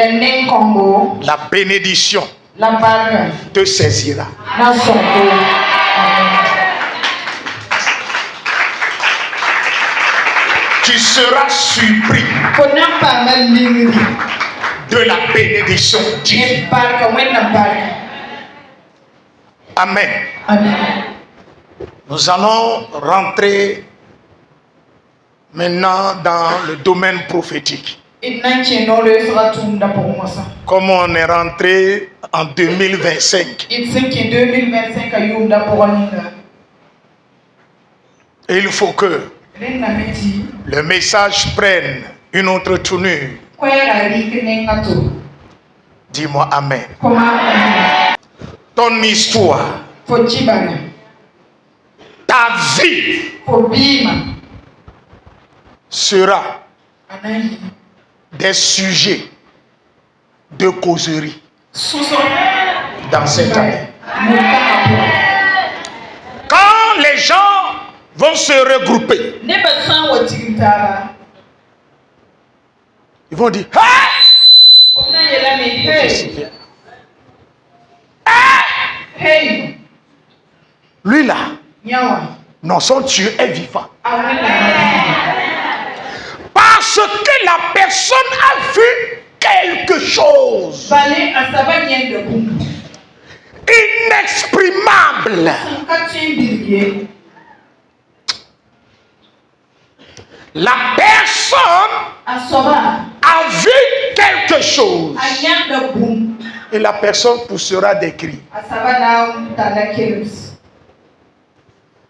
la bénédiction te saisira. Tu seras surpris de la bénédiction divine. Amen. Nous allons rentrer maintenant dans le domaine prophétique. Comme on est rentré en 2025, il faut que le message prenne une autre tournure. Dis-moi Amen. Ton histoire, ta vie sera des sujets de causerie dans cette année. Quand les gens vont se regrouper, ils vont dire ah! Ah! Hey. Lui là, Nyawa. non, son Dieu est vivant. Amen. Parce que la personne a vu quelque chose Balé asaba nyende kum. inexprimable. Sankatien bilye. La personne Asoba. a vu quelque chose Anyanda bum. et la personne poussera des cris. Asaba na tala kems.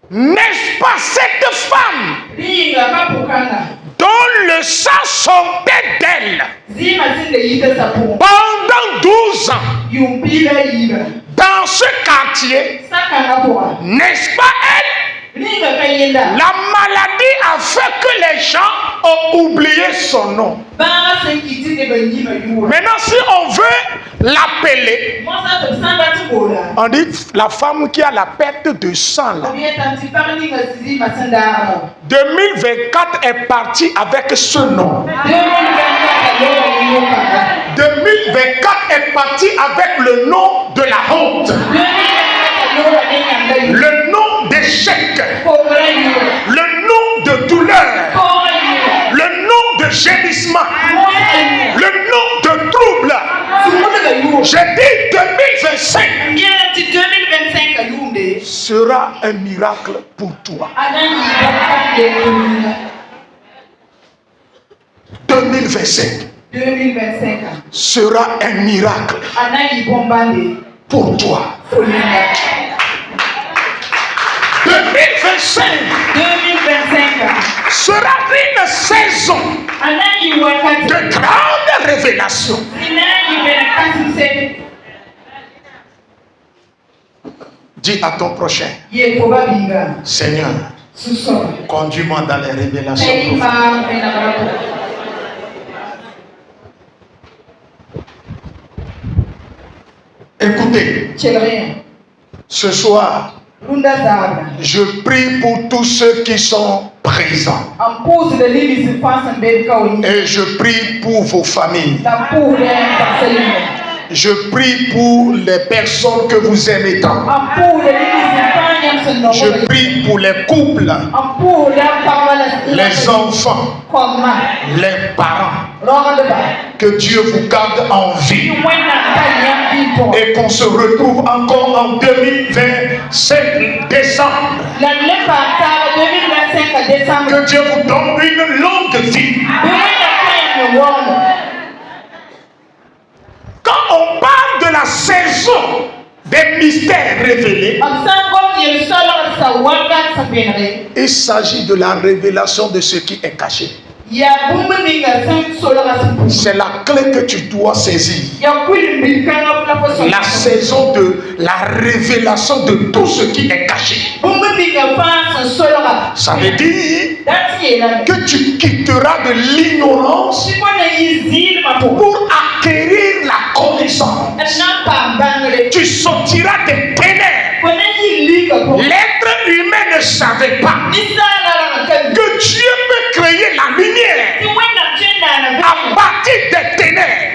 N'est-ce pas cette femme Ringa kapukanga. dont le sang sortait d'elle Zima zinde yite sapu. pendant 12 ans Yumpila yiba. dans ce quartier? Sakana boa. N'est-ce pas elle? Ringa kayenda. La maladie a fait que les gens ont oublié son nom. Banga senkiti de benjima yuwa. Maintenant, si on veut l'appeler, Monsa to sanga tubola. on dit la femme qui a la perte de sang là. Obiye tanti parni nga sizi masanda. 2024 est parti avec ce nom. 2024 est parti avec le nom de la honte, le nom d'échec, le nom de douleur, le nom de gémissement, le nom de trouble. J'ai dit 2025 sera un miracle pour toi. 2025 sera un miracle pour toi. 2025 sera une saison de grande révélation. Dis à ton prochain, Seigneur, conduis-moi dans les révélations profondes. Écoutez, ce soir, je prie pour tous ceux qui sont présents. Et je prie pour vos familles. Je prie pour les personnes que vous aimez tant. Je prie pour les couples, les enfants, les parents. Que Dieu vous garde en vie. Et qu'on se retrouve encore en 2025 décembre. Que Dieu vous donne une longue vie. Quand on parle de la saison des mystères révélés, il s'agit de la révélation de ce qui est caché. C'est la clé que tu dois saisir. La saison de la révélation de tout ce qui est caché. Ça veut dire que tu quitteras de l'ignorance pour acquérir la connaissance. Tu sortiras des ténèbres. L'être humain ne savait pas que Dieu peut créer la lumière à partir des ténèbres.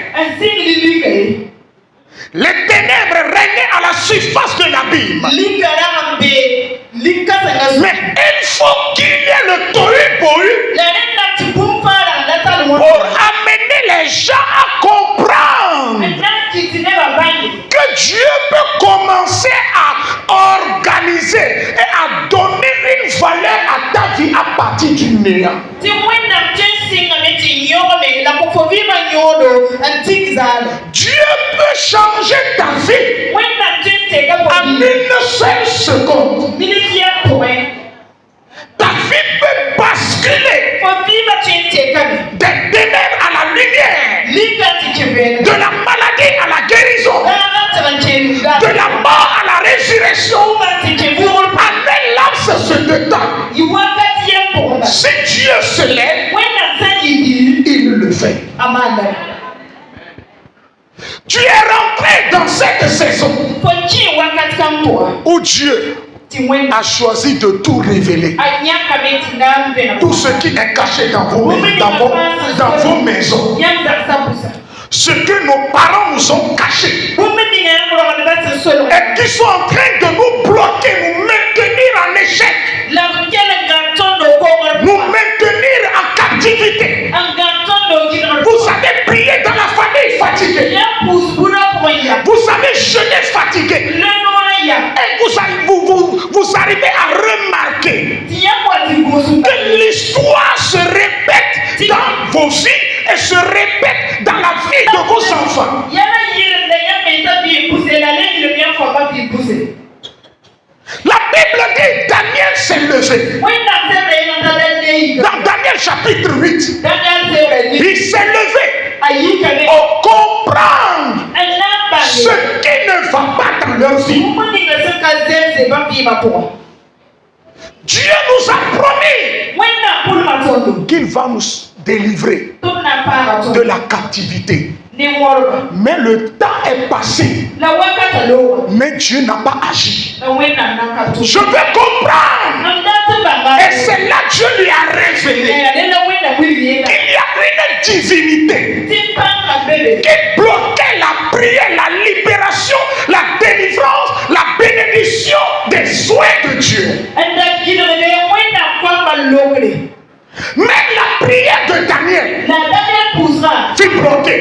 Les ténèbres régnaient à la surface de l'abîme. Mais il faut qu'il y ait le tohu-bohu pour amener les gens à comprendre que Dieu peut commencer à organiser et à donner une valeur à ta vie à partir du néant. Dieu peut changer ta vie en une seule seconde. Ta vie peut basculer des ténèbres à la lumière, de la maladie à la guérison, de la mort à la résurrection. En un laps de temps, si Dieu se lève, il le fait. Tu es rentré dans cette saison où Dieu a choisi de tout révéler. Tout ce qui est caché dans vos maisons. Ce que nos parents nous ont caché. et qui sont en train de nous bloquer, nous maintenir en échec, nous maintenir en captivité. Vous savez prier dans la famille fatiguée. Vous savez jeûner fatigué. Et vous arrivez à remarquer que l'histoire se répète dans vos vies et se répète dans la vie de vos enfants. La Bible dit Daniel s'est levé. Dans Daniel chapitre 8, il s'est levé pour comprendre ce qui ne va pas dans leur vie. Dieu nous a promis qu'il va nous délivrer de la captivité. Mais le temps est passé. Mais Dieu n'a pas agi. Je veux comprendre. Et c'est là que Dieu lui a révélé qu'il y a une divinité qui bloquait la prière, la libération, la délivrance, la bénédiction des souhaits de Dieu. Même la prière de Daniel fut bloquée.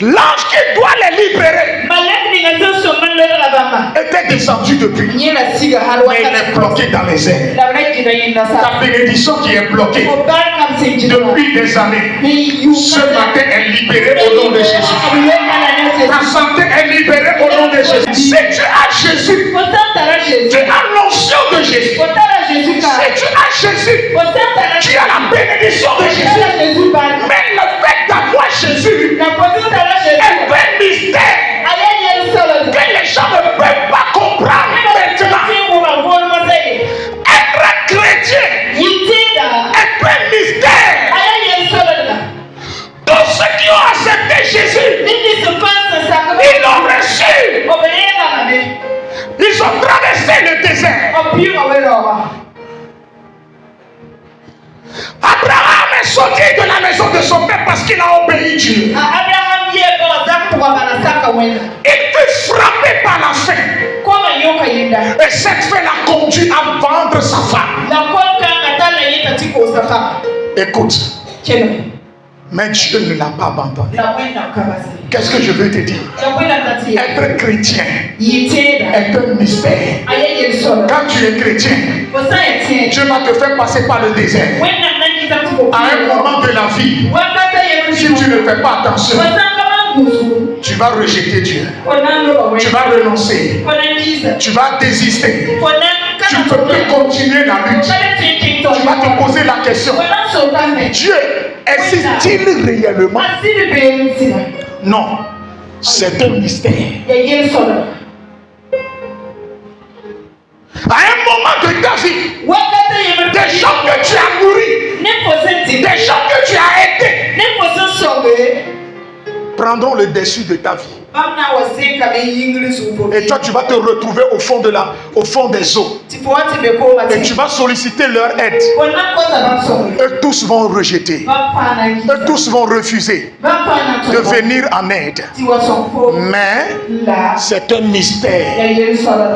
L'ange qui doit les libérer était descendu depuis. Mais il est bloqué dans les airs. Ta bénédiction qui est bloquée depuis des années, ce matin est libérée au nom de Jésus. Ta santé est libérée au nom de Jésus. Si tu as Jésus, tu as l'onction de Jésus. Si tu as Jésus, tu as la bénédiction de Jésus. Mais le fait d'avoir Jésus est un mystère que les gens ne peuvent pas comprendre maintenant. Être chrétien est un mystère. Tous ceux qui ont accepté Jésus, ils l'ont reçu. Ils ont traversé le désert. Abraham est sorti de la maison de son père parce qu'il a obéi Dieu. Il fut frappé par la faim. Et cette faim l'a conduit à vendre sa femme. Écoute. Mais Dieu ne l'a pas abandonné. Qu'est-ce que je veux te dire? Être chrétien est un mystère. Quand tu es chrétien, Dieu va te faire passer par le désert. À un moment de la vie, si tu ne fais pas attention, tu vas rejeter Dieu. Tu vas renoncer. Tu vas désister. Tu ne peux plus continuer la lutte. Tu vas te poser la question. Dieu existe-t-il réellement? Non. C'est un mystère. À un moment de ta vie, des gens que tu as nourris, des gens que tu as aidés, prendront le dessus de ta vie. Et toi, tu vas te retrouver au fond des eaux. Et tu vas solliciter leur aide. Et tous vont rejeter. Et tous vont refuser de venir en aide. Mais c'est un mystère.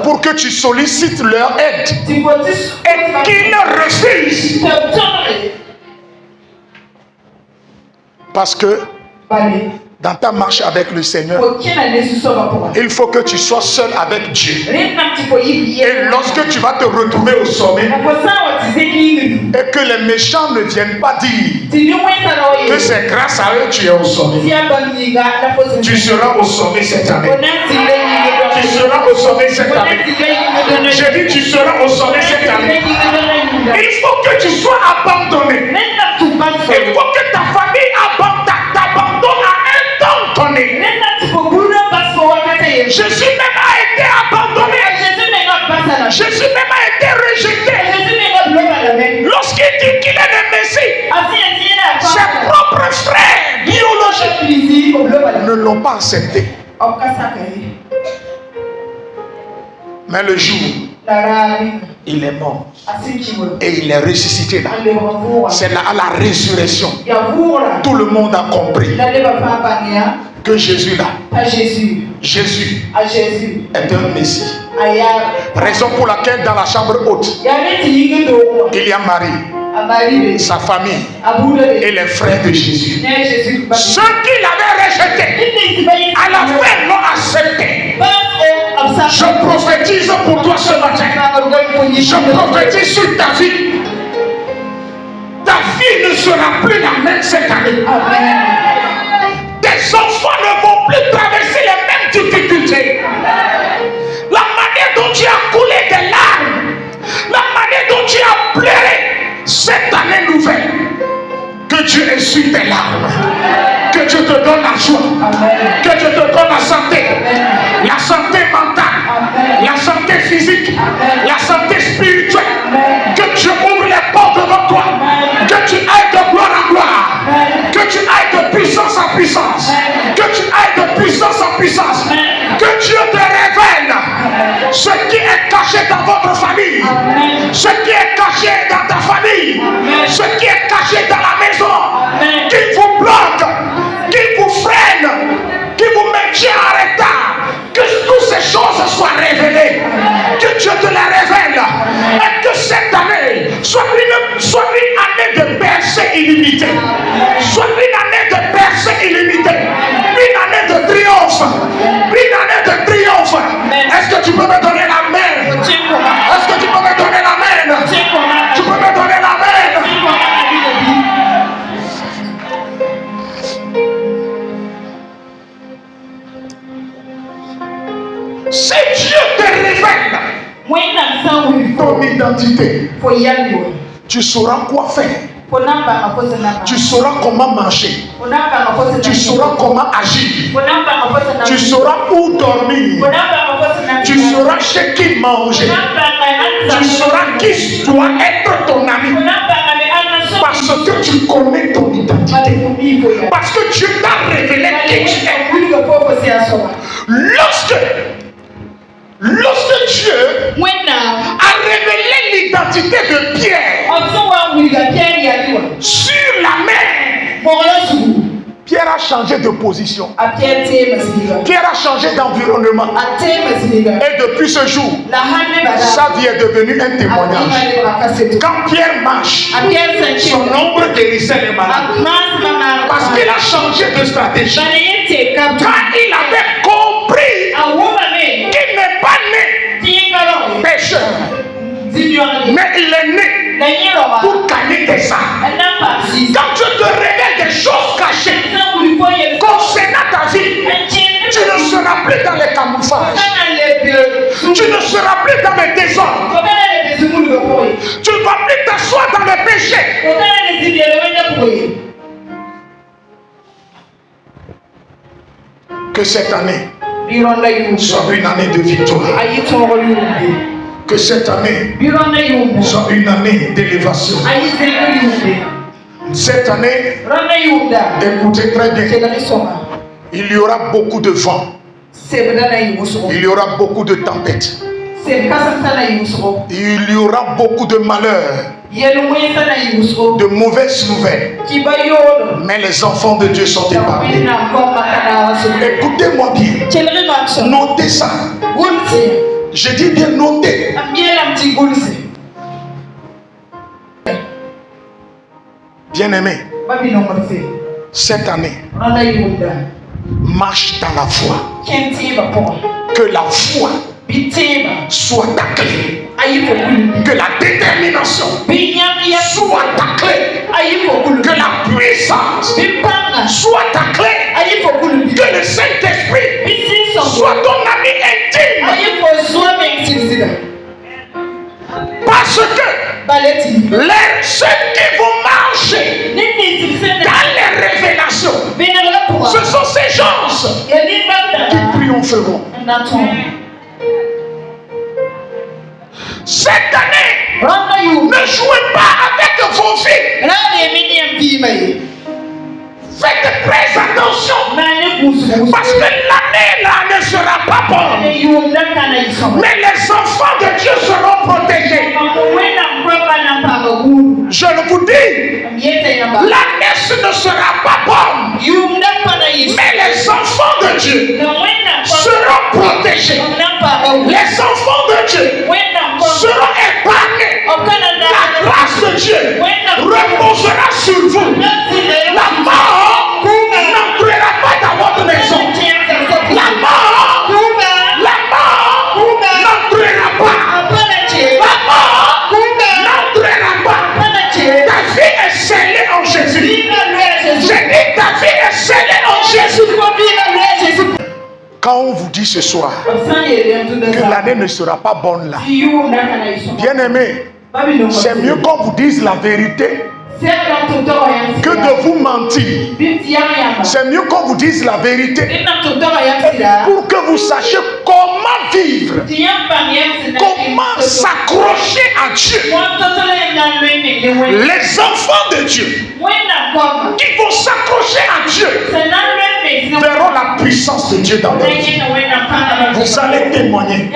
Pour que tu sollicites leur aide et qu'ils refusent. Lorsque dans ta marche avec le Seigneur, il faut que tu sois seul avec Dieu. Et lorsque tu vas te retrouver au sommet, et que les méchants ne viennent pas dire que c'est grâce à eux que tu es au sommet, tu seras au sommet cette année. Tu seras au sommet cette année. J'ai dit tu seras au sommet cette année. Il faut que tu sois abandonné. Il faut que ta famille t'abandonne à un temps donné. Jésus même a été abandonné. Jésus même a été rejeté. Lorsqu'il dit qu'il est le Messie, ses propres frères biologiques ne l'ont pas accepté. Mais le jour, il est mort et il est ressuscité là. C'est là à la résurrection. Tout le monde a compris que Jésus là Jésus à Jésus. est un Messie. Aya. Raison pour laquelle dans la chambre haute, il y a Marie, sa famille et les frères de Jésus. Ceux qui l'avaient rejeté, à la fin l'ont accepté. Je prophétise pour toi ce matin. Je prophétise sur ta vie. Ta vie ne sera plus la même cette année. Tes enfants ne vont plus traverser les mêmes difficultés. La manière dont tu as coulé des larmes, la manière dont tu as pleuré cette année nouvelle, que Dieu essuie tes larmes, que Dieu te donne la joie, que Dieu te donne la santé mentale, la santé physique, la santé spirituelle, que Dieu ouvre les portes devant toi, que tu ailles de gloire en gloire, que tu ailles de puissance en puissance, que tu ailles de puissance en puissance, que Dieu te révèle ce qui est caché dans votre famille, ce qui est caché dans ta famille, ce qui est caché dans la maison, qui vous bloque, qui vous freine, qui vous maintient en retard. Que toutes ces choses soient révélées, que Dieu te les révèle, et que cette année soit une année de percée illimitée, soit une année de percée illimitée, une année de triomphe, une année de triomphe. Est-ce que tu peux me donner la main? Est-ce que tu peux me donner la main? Tu peux me donner la main? Si Dieu te révèle ton identité, tu sauras quoi faire. Tu sauras comment marcher. Tu sauras comment agir. Tu sauras où dormir. Tu sauras chez qui manger. Tu sauras qui doit être ton ami. Parce que tu connais ton identité. Parce que Dieu t'a révélé qui tu es. Lorsque Dieu a révélé l'identité de Pierre sur la mer, Pierre a changé de position. Pierre a changé d'environnement. Et depuis ce jour, sa vie est devenue un témoignage. Quand Pierre marche, son ombre guérissait les malades. Parce qu'il a changé de stratégie. Quand il avait compris qu'il n'est pas né pécheur, mais il est né pour gagner des âmes. Quand Dieu te révèle des choses cachées concernant ta vie, tu ne seras plus dans les camouflages, tu ne seras plus dans les désordres, tu ne vas plus t'asseoir dans les péchés. Que cette année soit une année de victoire. Que cette année soit une année d'élévation. Cette année, écoutez très bien, il y aura beaucoup de vent. Il y aura beaucoup de tempêtes. Il y aura beaucoup de malheurs, de mauvaises nouvelles. Mais les enfants de Dieu sont épargnés. Écoutez-moi bien. Notez ça. Je dis bien notez. Bien-aimé, cette année, marche dans la foi. Que la foi soit ta clé. Que la détermination soit ta clé. Que la puissance soit ta clé. Que le Saint-Esprit soit ton ami intime. Parce que ceux qui vont marcher dans les révélations, ce sont ces gens qui triompheront. Cette année, ne jouez pas avec vos filles. Faites très attention. Parce que l'année là ne sera pas bonne. Mais les enfants de Dieu seront protégés. Je le vous dis, l'année ne sera pas bonne. Mais les enfants de Dieu seront seront protégés. Les enfants de Dieu seront épargnés. La grâce de Dieu reposera sur vous. La mort n'entrera pas dans votre maison. La mort n'entrera pas. La mort n'entrera pas. Ta vie est scellée en Jésus. J'ai dit ta vie est scellée en Jésus. Quand on vous dit ce soir que l'année ne sera pas bonne là, bien aimé, c'est mieux qu'on vous dise la vérité que de vous mentir. C'est mieux qu'on vous dise la vérité pour que vous sachiez comment vivre, comment s'accrocher à Dieu. Les enfants de Dieu qui vont s'accrocher à Dieu verront la puissance de Dieu dans leur vie. Vous allez témoigner.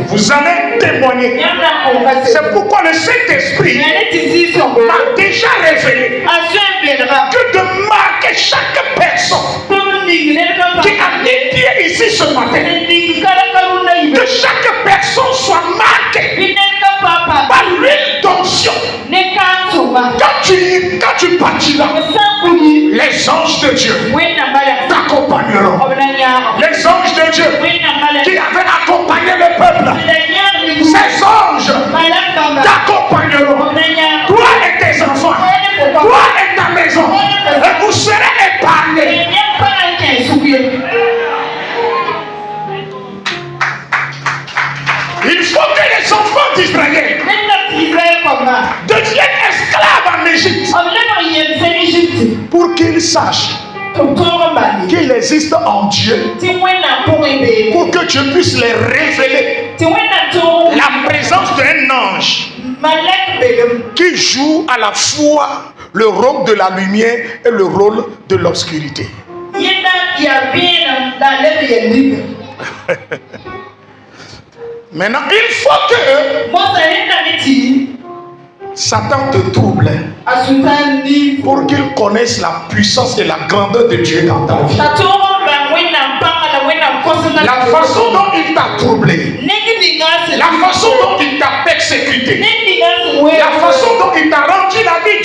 Vous allez témoigner. C'est pourquoi le Saint-Esprit m'a déjà révélé que de marquer chaque personne qui a mis pied ici ce matin, que chaque personne soit marquée par l'huile d'onction. Quand tu partiras, les anges de Dieu t'accompagneront. Les anges de Dieu qui avaient accompagné le peuple, ces anges t'accompagneront. Toi et tes enfants, toi et ta maison, et vous serez épargnés. Il faut que les enfants d'Israël deviennent esclaves en Égypte pour qu'ils sachent qu'il existe en Dieu, pour que Dieu puisse les révéler la présence d'un ange qui joue à la fois le rôle de la lumière et le rôle de l'obscurité. Maintenant, il faut que Satan te trouble pour qu'il connaisse la puissance et la grandeur de Dieu dans ta vie. La façon dont il t'a troublé, la façon dont il t'a persécuté, la façon dont il t'a rendu la vie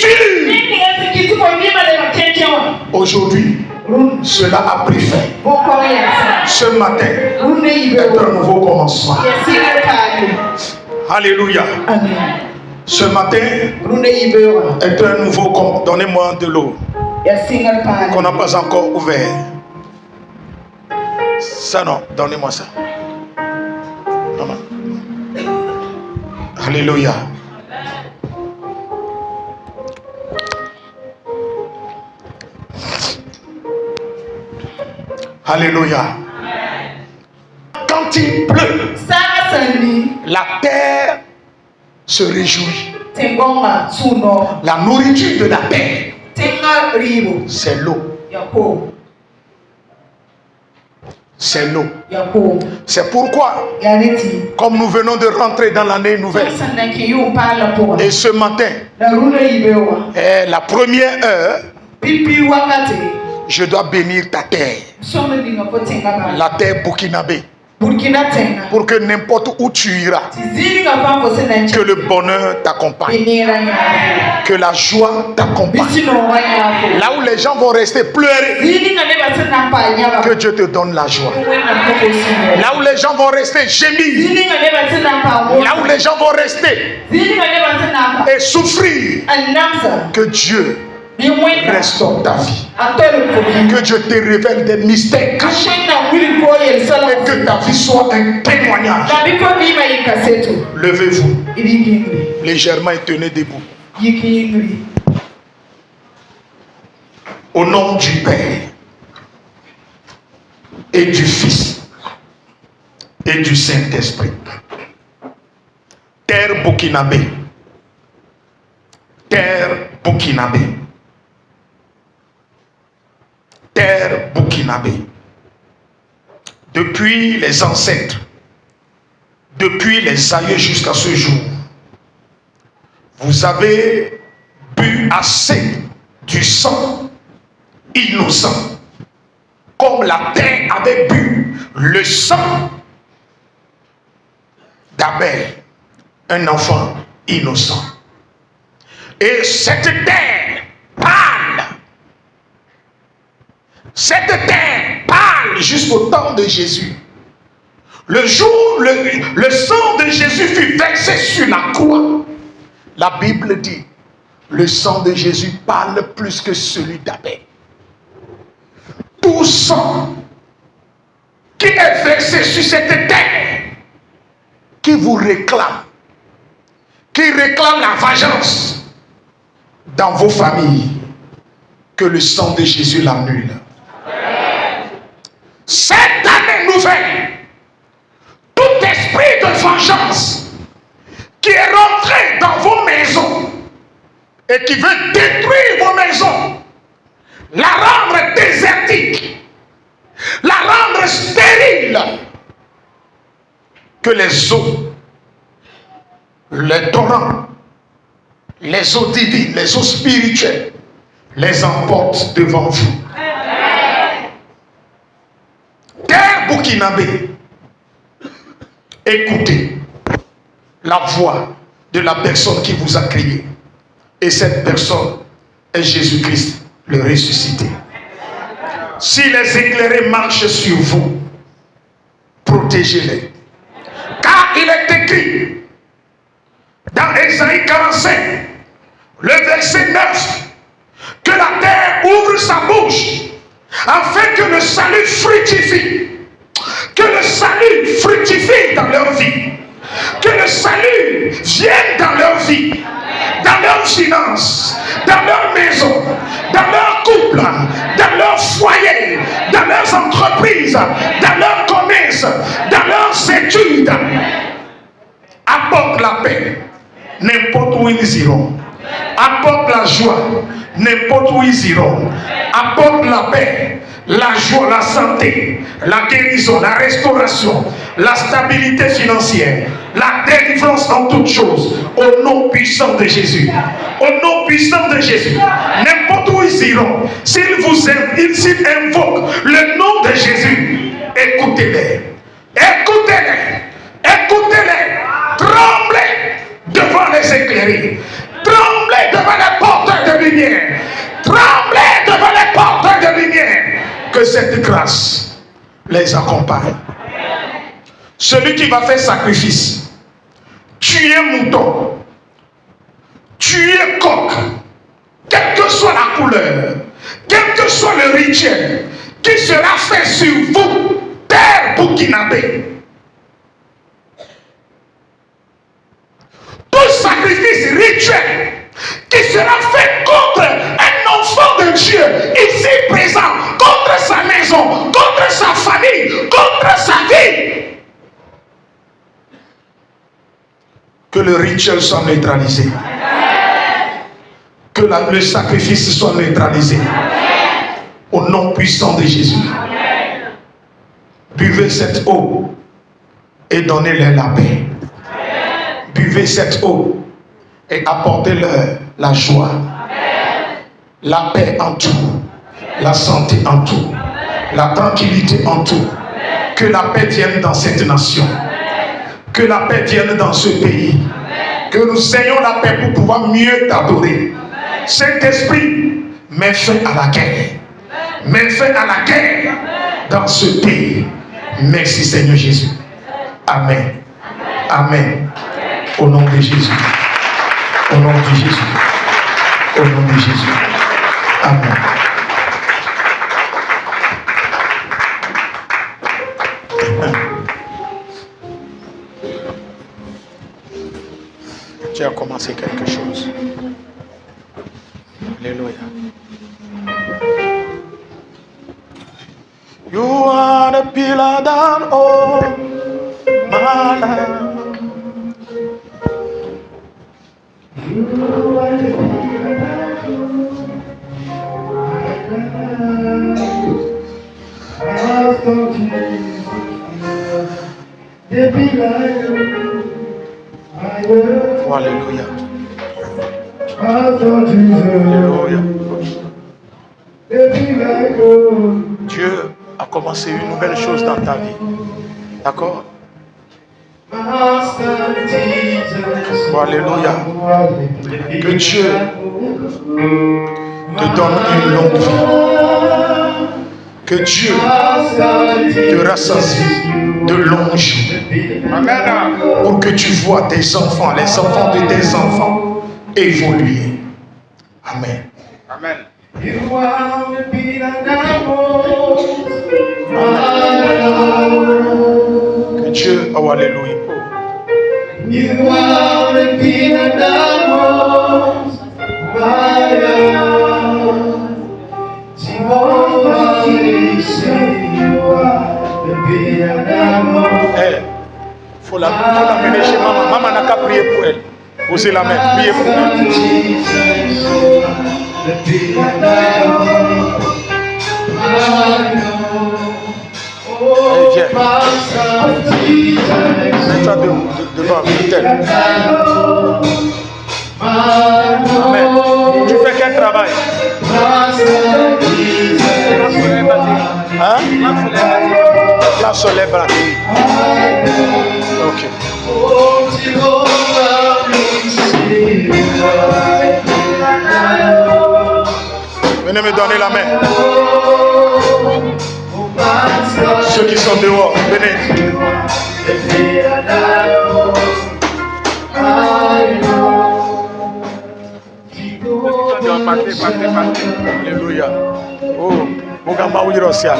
dure. Aujourd'hui, cela a pris fin. Ce matin est un nouveau commencement. Alléluia. Ce matin est un nouveau commencement. Donnez-moi de l'eau qu'on n'a pas encore ouvert. Ça non, donnez-moi ça. Maman. Alléluia. Alléluia. Quand il pleut, la terre se réjouit. La nourriture de la terre, c'est l'eau. C'est l'eau. C'est pourquoi, comme nous venons de rentrer dans l'année nouvelle, et ce matin est la première heure, je dois bénir ta terre, la terre burkinabé, pour que n'importe où tu iras, que le bonheur t'accompagne, que la joie t'accompagne. Là où les gens vont rester pleurer, que Dieu te donne la joie. Là où les gens vont rester gémir, là où les gens vont rester et souffrir, que Dieu restaure ta vie. Que Dieu te révèle des mystères cachés et que ta vie soit un témoignage. Levez-vous légèrement et tenez debout. Au nom du Père et du Fils et du Saint-Esprit. Terre burkinabé. Terre burkinabé. Terre burkinabé. Depuis les ancêtres, depuis les aïeux jusqu'à ce jour, vous avez bu assez du sang innocent, comme la terre avait bu le sang d'Abel, un enfant innocent. Et cette terre pâle jusqu'au temps de Jésus. Le jour où le sang de Jésus fut versé sur la croix, la Bible dit, le sang de Jésus parle plus que celui d'Abel. Tout sang qui est versé sur cette terre, qui vous réclame, qui réclame la vengeance dans vos familles, que le sang de Jésus l'annule. Cette année nouvelle, tout esprit de vengeance qui est rentré dans vos maisons et qui veut détruire vos maisons, la rendre désertique, la rendre stérile, que les eaux, les torrents, les eaux divines, les eaux spirituelles les emportent devant vous. Terre burkinabé, écoutez la voix de la personne qui vous a crié. Et cette personne est Jésus-Christ, le ressuscité. Si les éclairés marchent sur vous, protégez-les. Car il est écrit dans Ésaïe 45, le verset 9, que la terre ouvre sa bouche afin que le salut fructifie. Que le salut fructifie dans leur vie. Que le salut vienne dans leur vie, dans leurs finances, dans leur maison, dans leur couple, dans leur foyer, dans leurs entreprises, dans leur commerce, dans leurs études. Apporte la paix n'importe où ils iront. Apporte la joie n'importe où ils iront. Apporte la paix, la joie, la santé, la guérison, la restauration, la stabilité financière, la délivrance en toutes choses, au nom puissant de Jésus. Au nom puissant de Jésus. N'importe où ils iront, s'ils invoquent le nom de Jésus, écoutez-les. Écoutez-les. Écoutez-les. Tremblez devant les éclairés. Tremblez devant les porteurs de lumière. Tremblez devant les porteurs de lumière. Que cette grâce les accompagne. Celui qui va faire sacrifice, tuer mouton, tuer coq, quelle que soit la couleur, quel que soit le rituel qui sera fait sur vous, terre burkinabé. Tout sacrifice rituel qui sera fait contre un enfant de Dieu ici présent, contre sa maison, contre sa famille, contre sa vie. Que le rituel soit neutralisé. Que le sacrifice soit neutralisé. Au nom puissant de Jésus. Buvez cette eau et donnez-leur la paix. Buvez cette eau et apportez-leur la joie, la paix en tout, la santé en tout, la tranquillité en tout. Que la paix vienne dans cette nation. Que la paix vienne dans ce pays. Que nous ayons la paix pour pouvoir mieux t'adorer. Saint-Esprit, mets fin à la guerre. Mets fin à la guerre dans ce pays. Merci Seigneur Jésus. Amen. Amen. Au nom de Jésus. Au nom de Jésus. Au nom de Jésus. Amen. Tu as commencé quelque chose. Alléluia. You are the pillar that holds my life. You are the pillar that holds my life. The pillar. Oh, alléluia. Alléluia. Dieu a commencer une nouvelle chose dans ta vie. D'accord? Oh, alléluia. Que Dieu te donne une longue vie. Que Dieu te rassasie de longs jours. Amen. Pour que tu vois tes enfants, les enfants de tes enfants évoluer. Amen. Amen. Que Dieu, oh alléluia. Faut l'amener chez maman. Maman n'a qu'à prier pour elle. Posez la main, priez pour elle. Allez, viens. Mets-toi devant l'autel. Amen. Tu fais quel travail? Hein? La solaire bâtie. Ok. Venez me donner la main. Ceux qui sont dehors, venez. Alléluia. Oh, Moga Maouyiro Sial.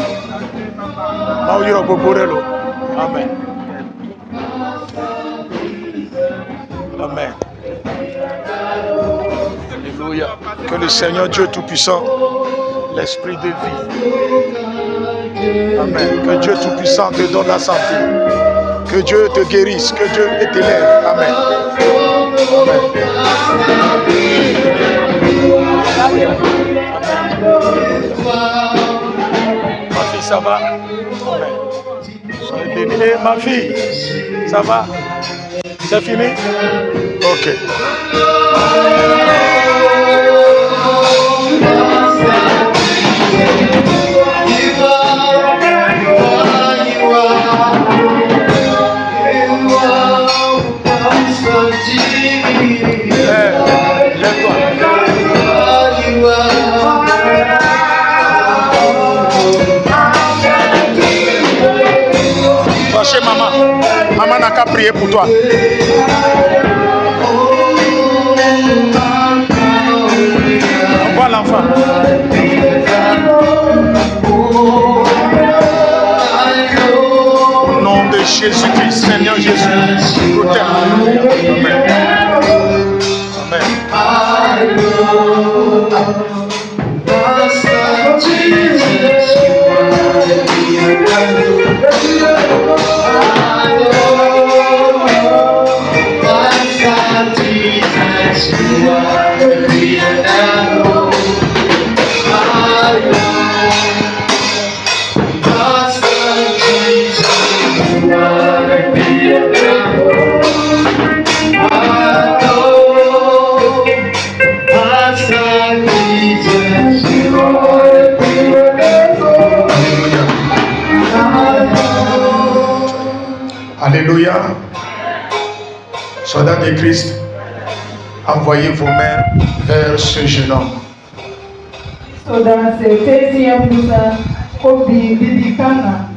Maouyiro Boborelo. Amen. Amen. Alléluia. Que le Seigneur Dieu Tout-Puissant, l'Esprit de vie. Amen. Que Dieu Tout-Puissant te donne la santé. Que Dieu te guérisse. Que Dieu t'élève. Amen. Amen. Ma fille, ça va? Amen. Soyez bénie. Et ma fille, ça va? C'est fini? Ok. Lève-toi. Va chez maman. Maman n'a qu'à prier pour toi. Envoie l'enfant. Au nom de Jésus-Christ, Seigneur Jésus, protège. Amen. Amen. Alléluia. Soldats de Christ, envoyez vos mains vers ce jeune homme. Soldats, c'est Tessia Moussa, Kobi Bibikana.